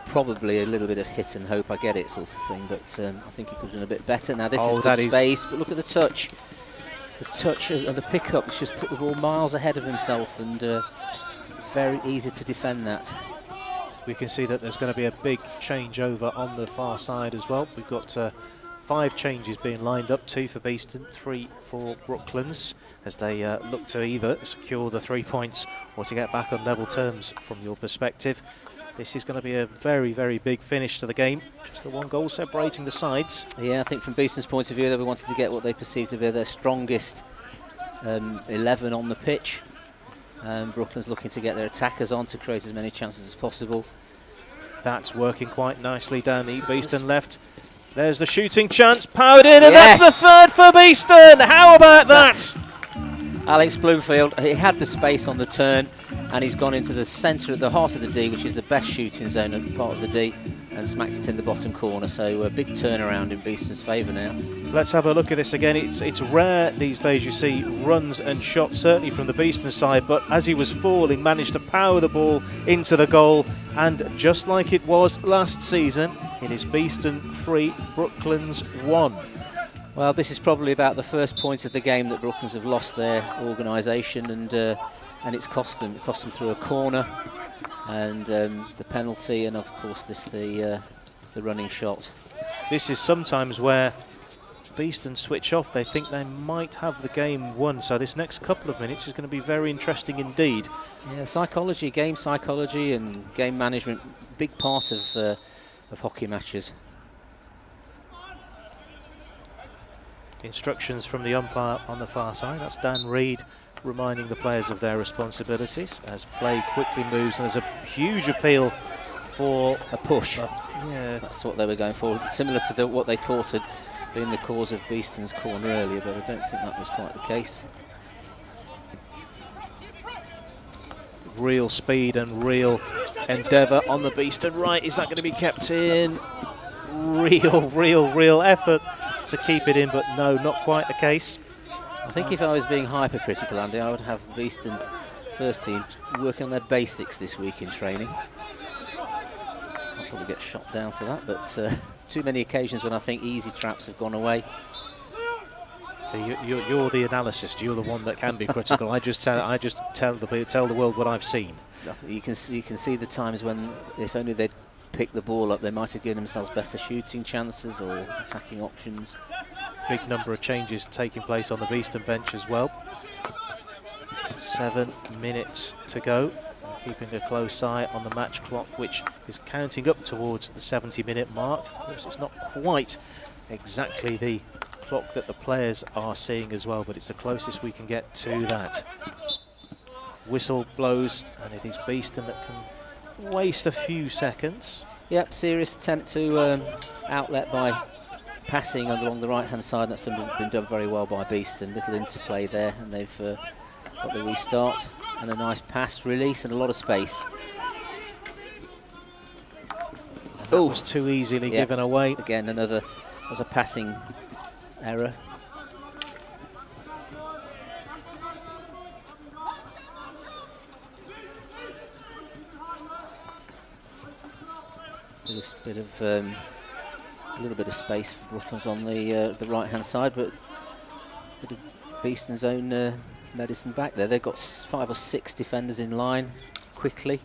probably a little bit of hit and hope, I get it sort of thing, but I think he could have done a bit better. Now this is good space, but look at the touch. The touch and the pickup, it's just put the ball miles ahead of himself, and very easy to defend that. We can see that there's going to be a big changeover on the far side as well. We've got 5 changes being lined up, 2 for Beeston, 3 for Brooklands, as they look to either secure the 3 points or to get back on level terms from your perspective. This is going to be a very, very big finish to the game. Just the 1 goal separating the sides. Yeah, I think from Beeston's point of view, they wanted to get what they perceived to be their strongest 11 on the pitch. Brooklands looking to get their attackers on to create as many chances as possible. That's working quite nicely down the Beeston left. There's the shooting chance, powered in, and that's the 3rd for Beeston. How about that? Alex Bloomfield, he had the space on the turn, and he's gone into the centre, at the heart of the D, which is the best shooting zone at part of the D, and smacked it in the bottom corner. So a big turnaround in Beeston's favour now. Let's have a look at this again. It's rare these days you see runs and shots, certainly from the Beeston side, but as he was falling, managed to power the ball into the goal, and just like it was last season, it is Beeston 3, Brooklands 1. Well, this is probably about the first point of the game that Brooklands have lost their organisation, and it's cost them. It cost them through a corner, and the penalty, and of course the running shot. This is sometimes where Beeston switch off. They think they might have the game won, so this next couple of minutes is going to be very interesting indeed. Yeah, psychology, game psychology and game management, big part of hockey matches. Instructions from the umpire on the far side. That's Dan Reid reminding the players of their responsibilities as play quickly moves, and there's a huge appeal for a push. Yeah, that's what they were going for, similar to what they thought had been the cause of Beeston's corner earlier, but I don't think that was quite the case. Real speed and real endeavour on the Beeston right. Is that going to be kept in? Real effort to keep it in, but no, not quite the case. I think if I was being hypercritical, Andy, I would have Beeston first team working on their basics this week in training. I'll probably get shot down for that, but too many occasions when I think easy traps have gone away. So you're the analyst. You're the one that can be critical. I just tell the world what I've seen. You can see the times when, if only they'd picked the ball up, they might have given themselves better shooting chances or attacking options. Big number of changes taking place on the Beeston bench as well. 7 minutes to go. Keeping a close eye on the match clock, which is counting up towards the 70-minute mark. Of course, it's not quite exactly the clock that the players are seeing as well, but it's the closest we can get to that. Whistle blows, and it is Beeston that can waste a few seconds. Yep, serious attempt to outlet by passing along the right-hand side. That's been done very well by Beeston. Little interplay there, and they've got the restart. And a nice pass, release, and a lot of space. That was too easily given away. Again, was a passing error. A little bit of space for Brooklands on the right-hand side, but a bit of Beeston's own medicine back there. They've got 5 or 6 defenders in line quickly.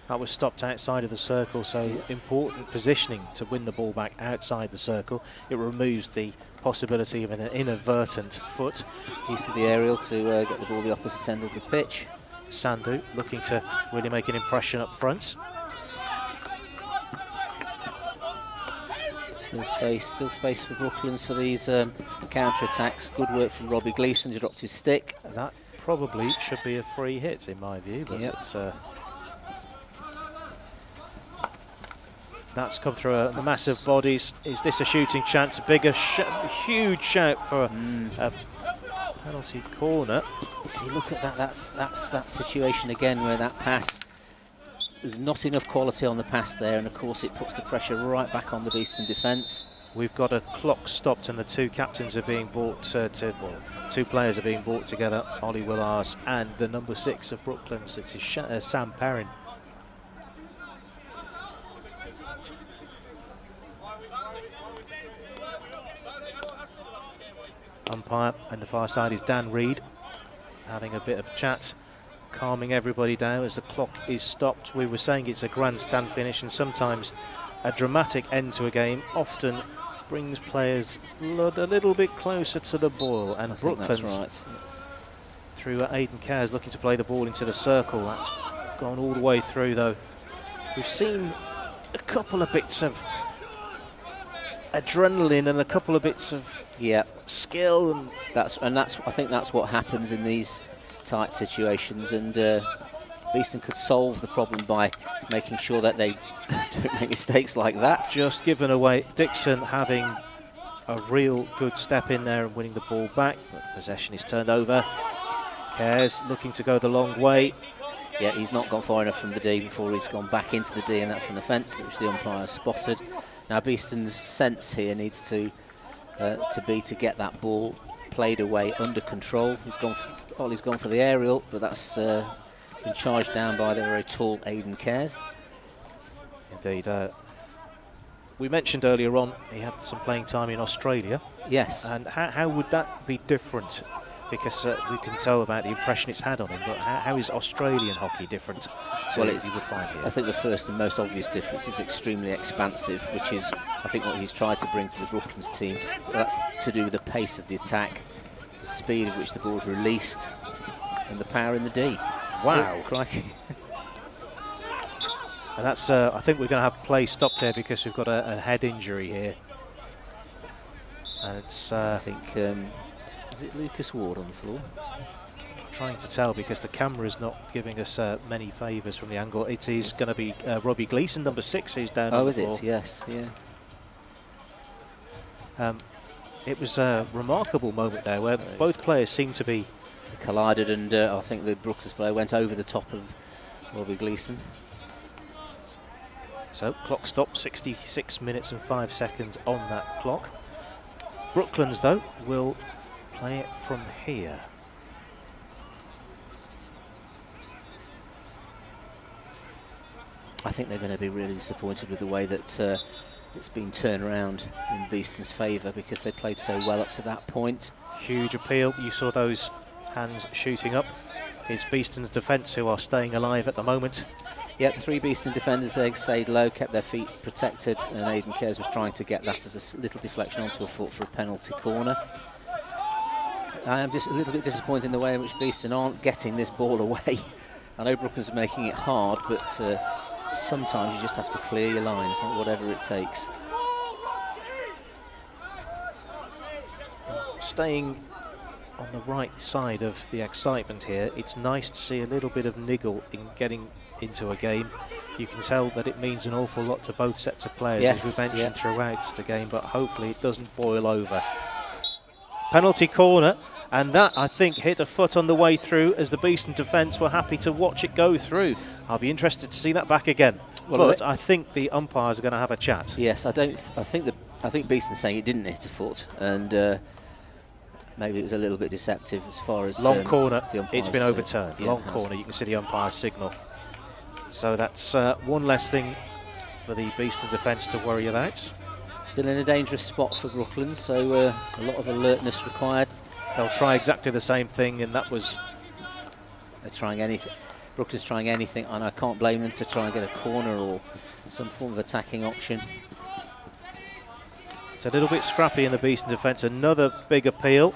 That was stopped outside of the circle, so important positioning to win the ball back outside the circle. It removes the possibility of an inadvertent foot. Use of the aerial to get the ball the opposite end of the pitch. Sandhu looking to really make an impression up front. Still space for Brooklands for these counter-attacks. Good work from Robbie Gleeson, who dropped his stick. That probably should be a free hit in my view, but that's come through a massive bodies. Is this a shooting chance? A huge shout for a penalty corner. See, look at that. That's that situation again where that pass, there's not enough quality on the pass there, and of course it puts the pressure right back on the Beeston defence. We've got a clock stopped, and the two captains are being brought two players are being brought together, Ollie Willars and the number 6 of Brooklands. It's Sam Perrin. Umpire on the far side is Dan Reid, having a bit of chat, calming everybody down as the clock is stopped. We were saying it's a grandstand finish, and sometimes a dramatic end to a game often brings players blood a little bit closer to the ball. And Brooklands, through Aidan Kerrs, looking to play the ball into the circle. That's gone all the way through, though. We've seen a couple of bits of adrenaline and a couple of bits of skill, and I think that's what happens in these tight situations, and Beeston could solve the problem by making sure that they don't make mistakes like that. Just given away. Dixon having a real good step in there and winning the ball back, but possession is turned over. Kerrs looking to go the long way. Yeah, he's not gone far enough from the D before he's gone back into the D, and that's an offence which the umpire spotted. Now Beeston's sense here needs to be to get that ball played away under control. Ollie's gone for the aerial, but that's been charged down by the very tall Aidan Kerrs. Indeed. We mentioned earlier on he had some playing time in Australia. Yes. And how would that be different? Because we can tell about the impression it's had on him, but how is Australian hockey different to what you would find here? I think the first and most obvious difference is extremely expansive, which is, I think, what he's tried to bring to the Brooklands team. That's to do with the pace of the attack, the speed at which the ball is released, and the power in the D. Wow. Oh, crikey. And that's, I think we're going to have play stopped here because we've got a head injury here. And it's, I think, is it Lucas Ward on the floor? Trying to tell because the camera is not giving us many favours from the angle. It is going to be Robbie Gleeson, number 6, who's down on the floor. Oh, is it? Yes, yeah. It was a remarkable moment there where both players seemed to be collided, and I think the Brooklands player went over the top of Robbie Gleeson. So clock stop, 66 minutes and 5 seconds on that clock. Brooklands, though, will play it from here. I think they're going to be really disappointed with the way that it's been turned around in Beeston's favour, because they played so well up to that point. Huge appeal. You saw those hands shooting up. It's Beeston's defence who are staying alive at the moment. Yeah, the 3 Beeston defenders, they stayed low, kept their feet protected, and Aidan Cares was trying to get that as a little deflection onto a foot for a penalty corner. I am just a little bit disappointed in the way in which Beeston aren't getting this ball away. I know Brooklands are making it hard, but sometimes you just have to clear your lines, whatever it takes. Staying on the right side of the excitement here, it's nice to see a little bit of niggle in getting into a game. You can tell that it means an awful lot to both sets of players, yes, as we mentioned throughout the game, but hopefully it doesn't boil over. Penalty corner, and that, I think, hit a foot on the way through, as the Beeston defence were happy to watch it go through. I'll be interested to see that back again. Well, but I think the umpires are going to have a chat. Yes, I think Beeston's saying it didn't hit a foot, and maybe it was a little bit deceptive as far as long corner. It's been said. overturned. Yeah, long corner. You can see the umpire's signal. So that's one less thing for the Beeston defence to worry about. Still in a dangerous spot for Brooklands, so a lot of alertness required. They'll try exactly the same thing, and that was... They're trying anything. Brooklands trying anything, and I can't blame them to try and get a corner or some form of attacking option. It's a little bit scrappy in the Beeston defence. Another big appeal.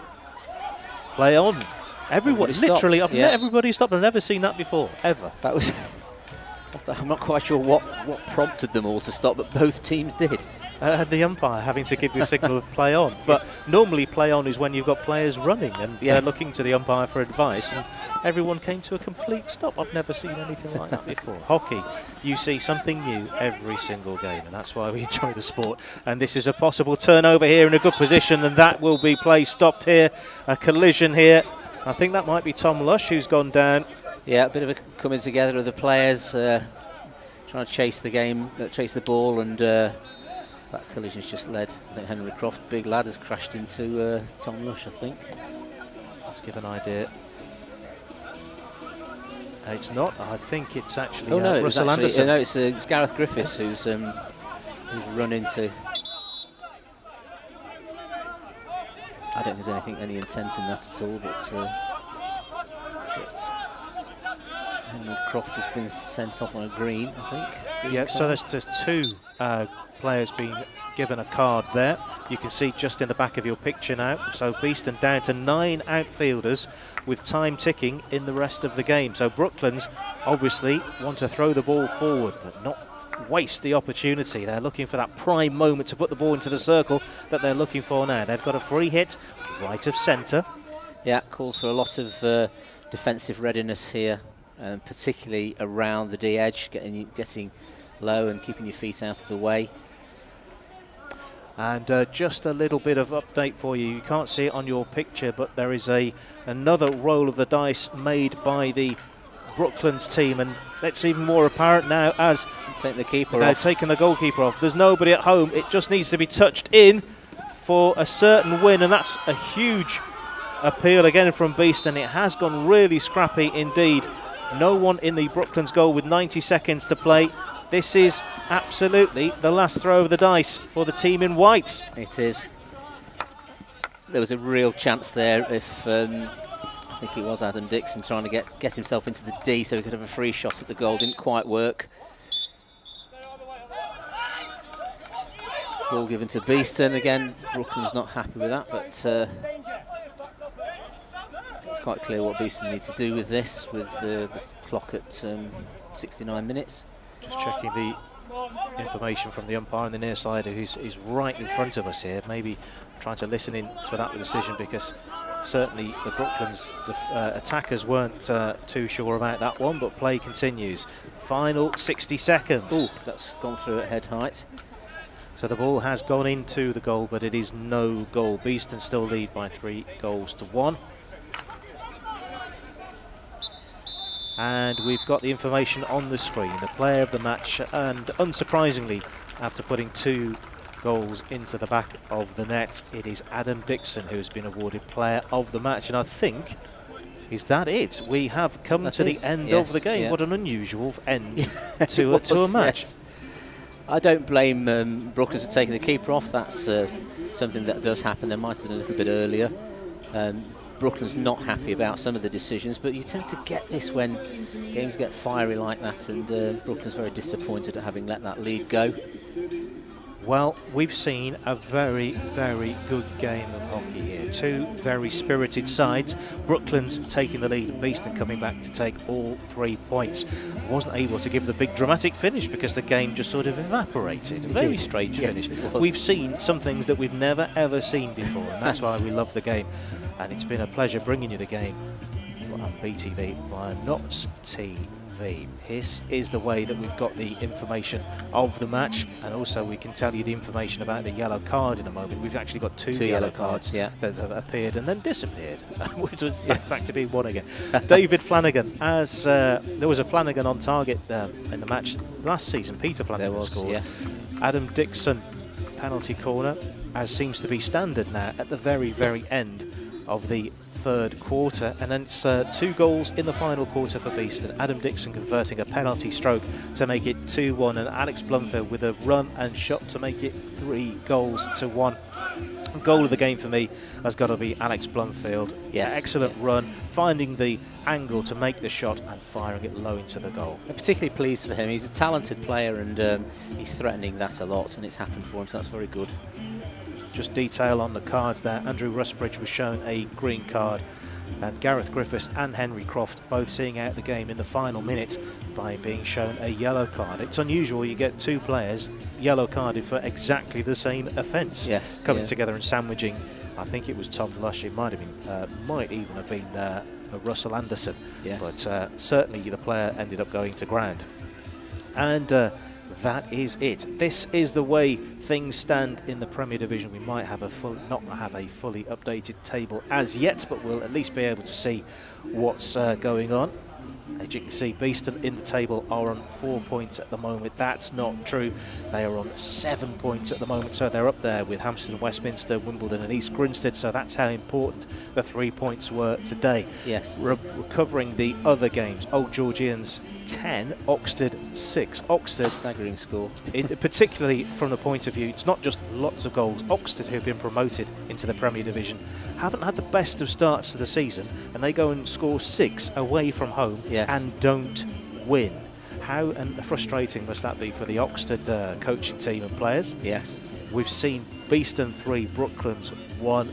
Play on. Everyone, literally, everybody stopped. I've never seen that before, ever. That was... I'm not quite sure what prompted them all to stop, but both teams did. The umpire having to give the signal of play on. But normally play on is when you've got players running and they're looking to the umpire for advice, and everyone came to a complete stop. I've never seen anything like that before. Hockey, you see something new every single game, and that's why we enjoy the sport. And this is a possible turnover here in a good position, and that will be play stopped here. A collision here. I think that might be Tom Lush who's gone down. Yeah, a bit of a coming together of the players, trying to chase the game, chase the ball, and that collision's just led. I think Henry Croft, big lad, has crashed into Tom Lush, I think. Let's give an idea. It's not. I think it's actually Russell actually, Anderson. No, it's Gareth Griffiths who's run into. I don't think there's any intent in that at all, but Henry Croft has been sent off on a green, I think. Yeah, so there's 2 players being given a card there. You can see just in the back of your picture now. So Beeston down to 9 outfielders with time ticking in the rest of the game. So Brooklands obviously want to throw the ball forward, but not waste the opportunity. They're looking for that prime moment to put the ball into the circle that they're looking for now. They've got a free hit right of centre. Yeah, calls for a lot of defensive readiness here. Particularly around the D edge, getting low and keeping your feet out of the way. And just a little bit of update for you. You can't see it on your picture, but there is another roll of the dice made by the Brooklands team, and that's even more apparent now as taking the keeper they're off. Taking the goalkeeper off. There's nobody at home. It just needs to be touched in for a certain win, and that's a huge appeal again from Beeston. It has gone really scrappy indeed. No one in the Brooklands goal with 90 seconds to play. This is absolutely the last throw of the dice for the team in white. It is. There was a real chance there if I think it was Adam Dixon trying to get himself into the D so he could have a free shot at the goal. Didn't quite work. Ball given to Beeston again. Brooklands not happy with that, but it's quite clear what Beeston need to do with this, with the clock at 69 minutes. Just checking the information from the umpire on the near side, who's right in front of us here. Maybe trying to listen in for that decision, because certainly the Brooklands attackers weren't too sure about that one, but play continues. Final 60 seconds. Ooh, that's gone through at head height. So the ball has gone into the goal, but it is no goal. Beeston still lead by 3 goals to 1. And we've got the information on the screen, the player of the match, and unsurprisingly, after putting 2 goals into the back of the net, it is Adam Dixon who's been awarded player of the match. And I think, is that it? We have come to the end of the game. What an unusual end to a match. Yes. I don't blame Brooklands for taking the keeper off. That's something that does happen. They might have done a little bit earlier. Brooklands not happy about some of the decisions, but you tend to get this when games get fiery like that, and Brooklands very disappointed at having let that lead go. Well, we've seen a very, very good game of hockey here. 2 very spirited sides. Brooklands taking the lead, and Beeston coming back to take all 3 points. Wasn't able to give the big dramatic finish because the game just sort of evaporated. A very strange finish. We've seen some things that we've never ever seen before, and that's why we love the game. And it's been a pleasure bringing you the game on BTV via Notts TV. This is the way that we've got the information of the match, and also we can tell you the information about the yellow card in a moment. We've actually got 2 yellow cards that have appeared and then disappeared, which was back to being 1 again. David Flanagan, as there was a Flanagan on target in the match last season. Peter Flanagan scored. Adam Dixon, penalty corner, as seems to be standard now at the very, very end of the 3rd quarter, and then it's 2 goals in the final quarter for Beeston. Adam Dixon converting a penalty stroke to make it 2-1, and Alex Blumfield with a run and shot to make it 3-1. Goal of the game for me has got to be Alex Blumfield. Excellent run, finding the angle to make the shot and firing it low into the goal. I'm particularly pleased for him. He's a talented player, and he's threatening that a lot, and it's happened for him, so that's very good. Just detail on the cards there. Andrew Rusbridge was shown a green card, and Gareth Griffiths and Henry Croft both seeing out the game in the final minute by being shown a yellow card. It's unusual you get 2 players yellow carded for exactly the same offence. Coming together and sandwiching. I think it was Tom Lush. It might have been, might even have been Russell Anderson. But certainly the player ended up going to ground. And that is it. This is the way things stand in the Premier Division. We might have not have a fully updated table as yet, but we'll at least be able to see what's going on. As you can see, Beeston in the table are on 4 points at the moment. That's not true. They are on 7 points at the moment, so they're up there with Hampstead and Westminster, Wimbledon and East Grinstead, so that's how important the 3 points were today. Recovering the other games, Old Georgians 10, Oxted 6. Oxted, staggering score. Particularly from the point of view, it's not just lots of goals. Oxted, who have been promoted into the Premier Division, haven't had the best of starts to the season, and they go and score 6 away from home and don't win. How frustrating must that be for the Oxted coaching team and players? We've seen Beeston 3, Brooklands 1.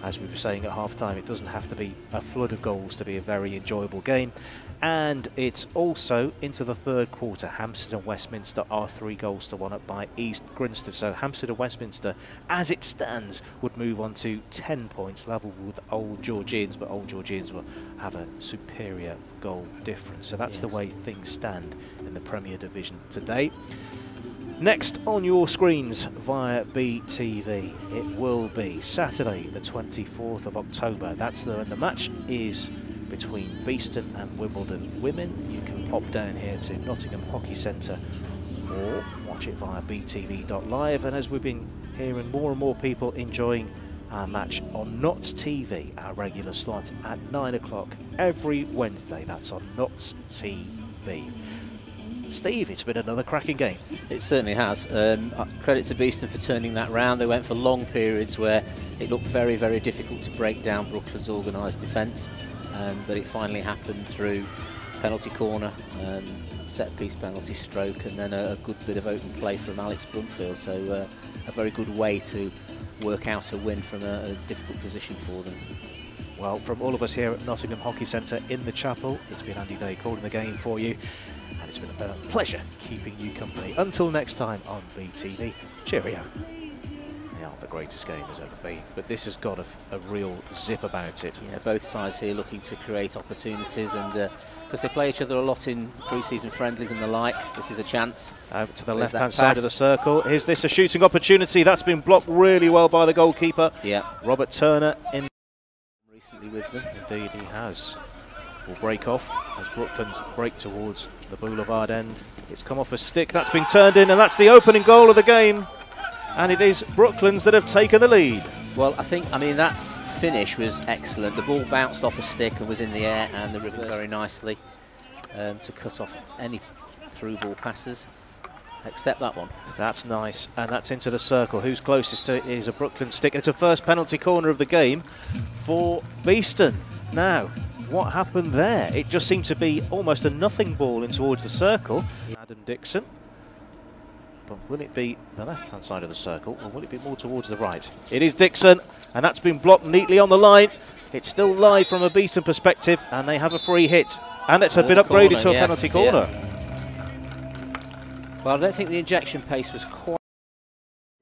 As we were saying at half-time, it doesn't have to be a flood of goals to be a very enjoyable game. And it's also into the 3rd quarter. Hampstead and Westminster are 3-1 up by East Grinstead. So Hampstead and Westminster, as it stands, would move on to 10 points, level with Old Georgians, but Old Georgians will have a superior goal difference. So that's the way things stand in the Premier Division today. Next on your screens via BTV, it will be Saturday the 24th of October. That's when the match is between Beeston and Wimbledon women. You can pop down here to Nottingham Hockey Centre or watch it via btv.live. And as we've been hearing more and more people enjoying our match on Notts TV, our regular slot at 9 o'clock every Wednesday. That's on Notts TV. Steve, it's been another cracking game. It certainly has. Credit to Beeston for turning that round. They went for long periods where it looked very, very difficult to break down Brooklands' organised defence, but it finally happened through penalty corner, set-piece penalty stroke, and then a good bit of open play from Alex Blumfield. So a very good way to work out a win from a difficult position for them. Well, from all of us here at Nottingham Hockey Centre in the Chapel, it's been Andy Day calling the game for you. And it's been a pleasure keeping you company. Until next time on BTV, cheerio. They aren't the greatest game has ever been, but this has got a real zip about it. Yeah, both sides here looking to create opportunities, and because they play each other a lot in pre-season friendlies and the like, this is a chance. Out to the left-hand side of the circle. Is this a shooting opportunity? That's been blocked really well by the goalkeeper. Yeah. Robert Turner in recently with them. Indeed he has. will break off as Brooklands break towards the boulevard end. It's come off a stick, that's been turned in, and that's the opening goal of the game. And it is Brooklands that have taken the lead. Well, I mean, that finish was excellent. The ball bounced off a stick and was in the air, and the reverse very nicely to cut off any through ball passes, except that one. That's nice, and that's into the circle. Who's closest to it is a Brooklands stick. It's a first penalty corner of the game for Beeston. Now, what happened there? It just seemed to be almost a nothing ball in towards the circle. Adam Dixon. But will it be the left-hand side of the circle, or will it be more towards the right? It is Dixon, and that's been blocked neatly on the line. It's still live from a Beeston perspective, and they have a free hit. And it's been upgraded to a penalty corner. Yeah. Well, I don't think the injection pace was quite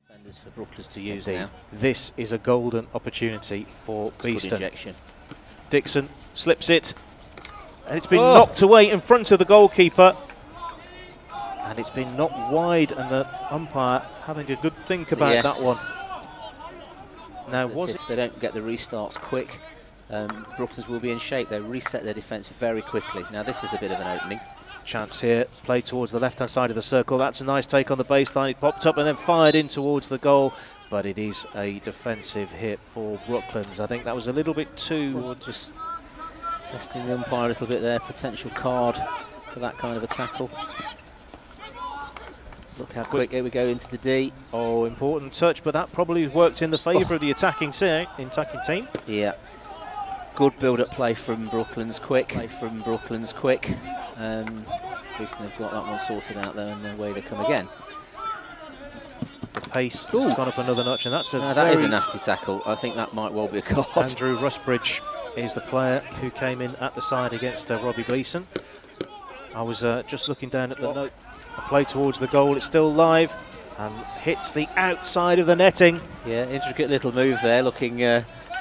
defenders for Brooklands to use now. This is a golden opportunity for Beeston. Good injection. Dixon slips it, and it's been knocked away in front of the goalkeeper. And it's been knocked wide, and the umpire having a good think about that one. Now, if they don't get the restarts quick, Brooklands will be in shape. They reset their defence very quickly. Now, this is a bit of an opening. Chance here, play towards the left-hand side of the circle. That's a nice take on the baseline. It popped up and then fired in towards the goal, but it is a defensive hit for Brooklands. I think that was a little bit too... Just testing the umpire a little bit there. Potential card for that kind of a tackle. Look how quick, here we go into the D. Oh, important touch, but that probably worked in the favour of the attacking team. Yeah. Good build-up play from Brooklands, quick. Beeston have got that one sorted out there, and away they come again. The pace has gone up another notch, and that's that is a nasty tackle. I think that might well be a card. Andrew Rusbridge is the player who came in at the side against Robbie Gleeson. I was just looking down at the note. A play towards the goal, it's still live and hits the outside of the netting. Yeah, intricate little move there, looking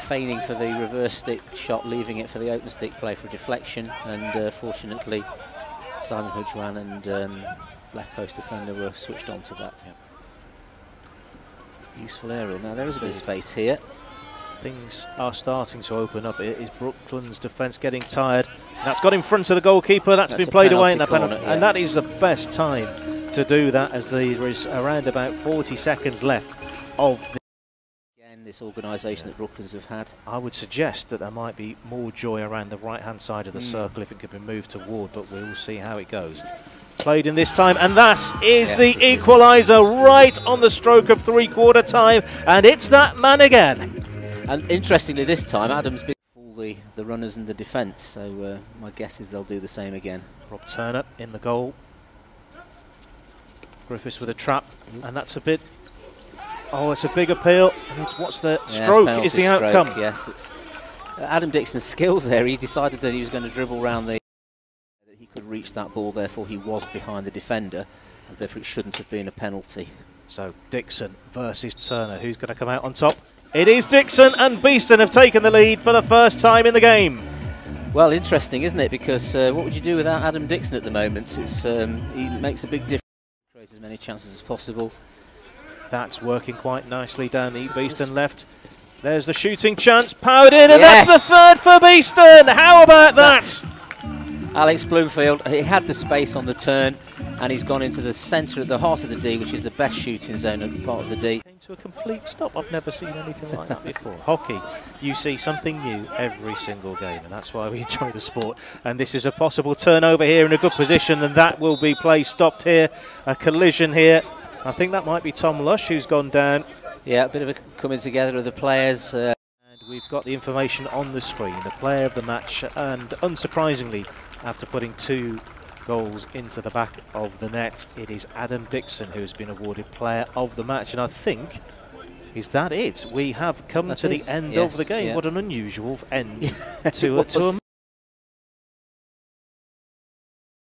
feigning for the reverse stick shot, leaving it for the open stick play for deflection, and fortunately Simon Hudgewan and left post defender were switched on to that. Useful aerial. Now there is a bit of space here. Things are starting to open up. It is Brooklands' defence getting tired. That's got in front of the goalkeeper. That's been played away in that penalty. Yeah. And that is the best time to do that, as there is around about 40 seconds left of the... Again, this organisation that Brooklands have had. I would suggest that there might be more joy around the right-hand side of the circle if it could be moved toward, but we'll see how it goes. Played in this time, and that is the equaliser right on the stroke of three-quarter time, and it's that man again. And interestingly, this time Adams been the runners and the defence, so my guess is they'll do the same again. Rob Turner in the goal. Griffiths with a trap, and that's a bit... Oh, it's a big appeal. And what's the stroke is the outcome. Yes, it's Adam Dixon's skills there. He decided that he was going to dribble round that he could reach that ball, therefore he was behind the defender, and therefore it shouldn't have been a penalty. So Dixon versus Turner, who's going to come out on top? It is Dixon, and Beeston have taken the lead for the first time in the game. Well, interesting, isn't it? Because what would you do without Adam Dixon at the moment? It's he makes a big difference. Creates as many chances as possible. That's working quite nicely down the Beeston left. There's the shooting chance, powered in, and that's the third for Beeston. How about that? Alex Bloomfield, he had the space on the turn, and he's gone into the centre, at the heart of the D, which is the best shooting zone at the part of the D. Came to a complete stop. I've never seen anything like that before. Hockey, you see something new every single game, and that's why we enjoy the sport. And this is a possible turnover here in a good position, and that will be play stopped here. A collision here. I think that might be Tom Lush who's gone down. Yeah, a bit of a coming together of the players. And we've got the information on the screen. The player of the match, and unsurprisingly, after putting 2 goals into the back of the net, it is Adam Dixon who has been awarded player of the match. And I think, is that it? We have come to the end of the game. What an unusual end to a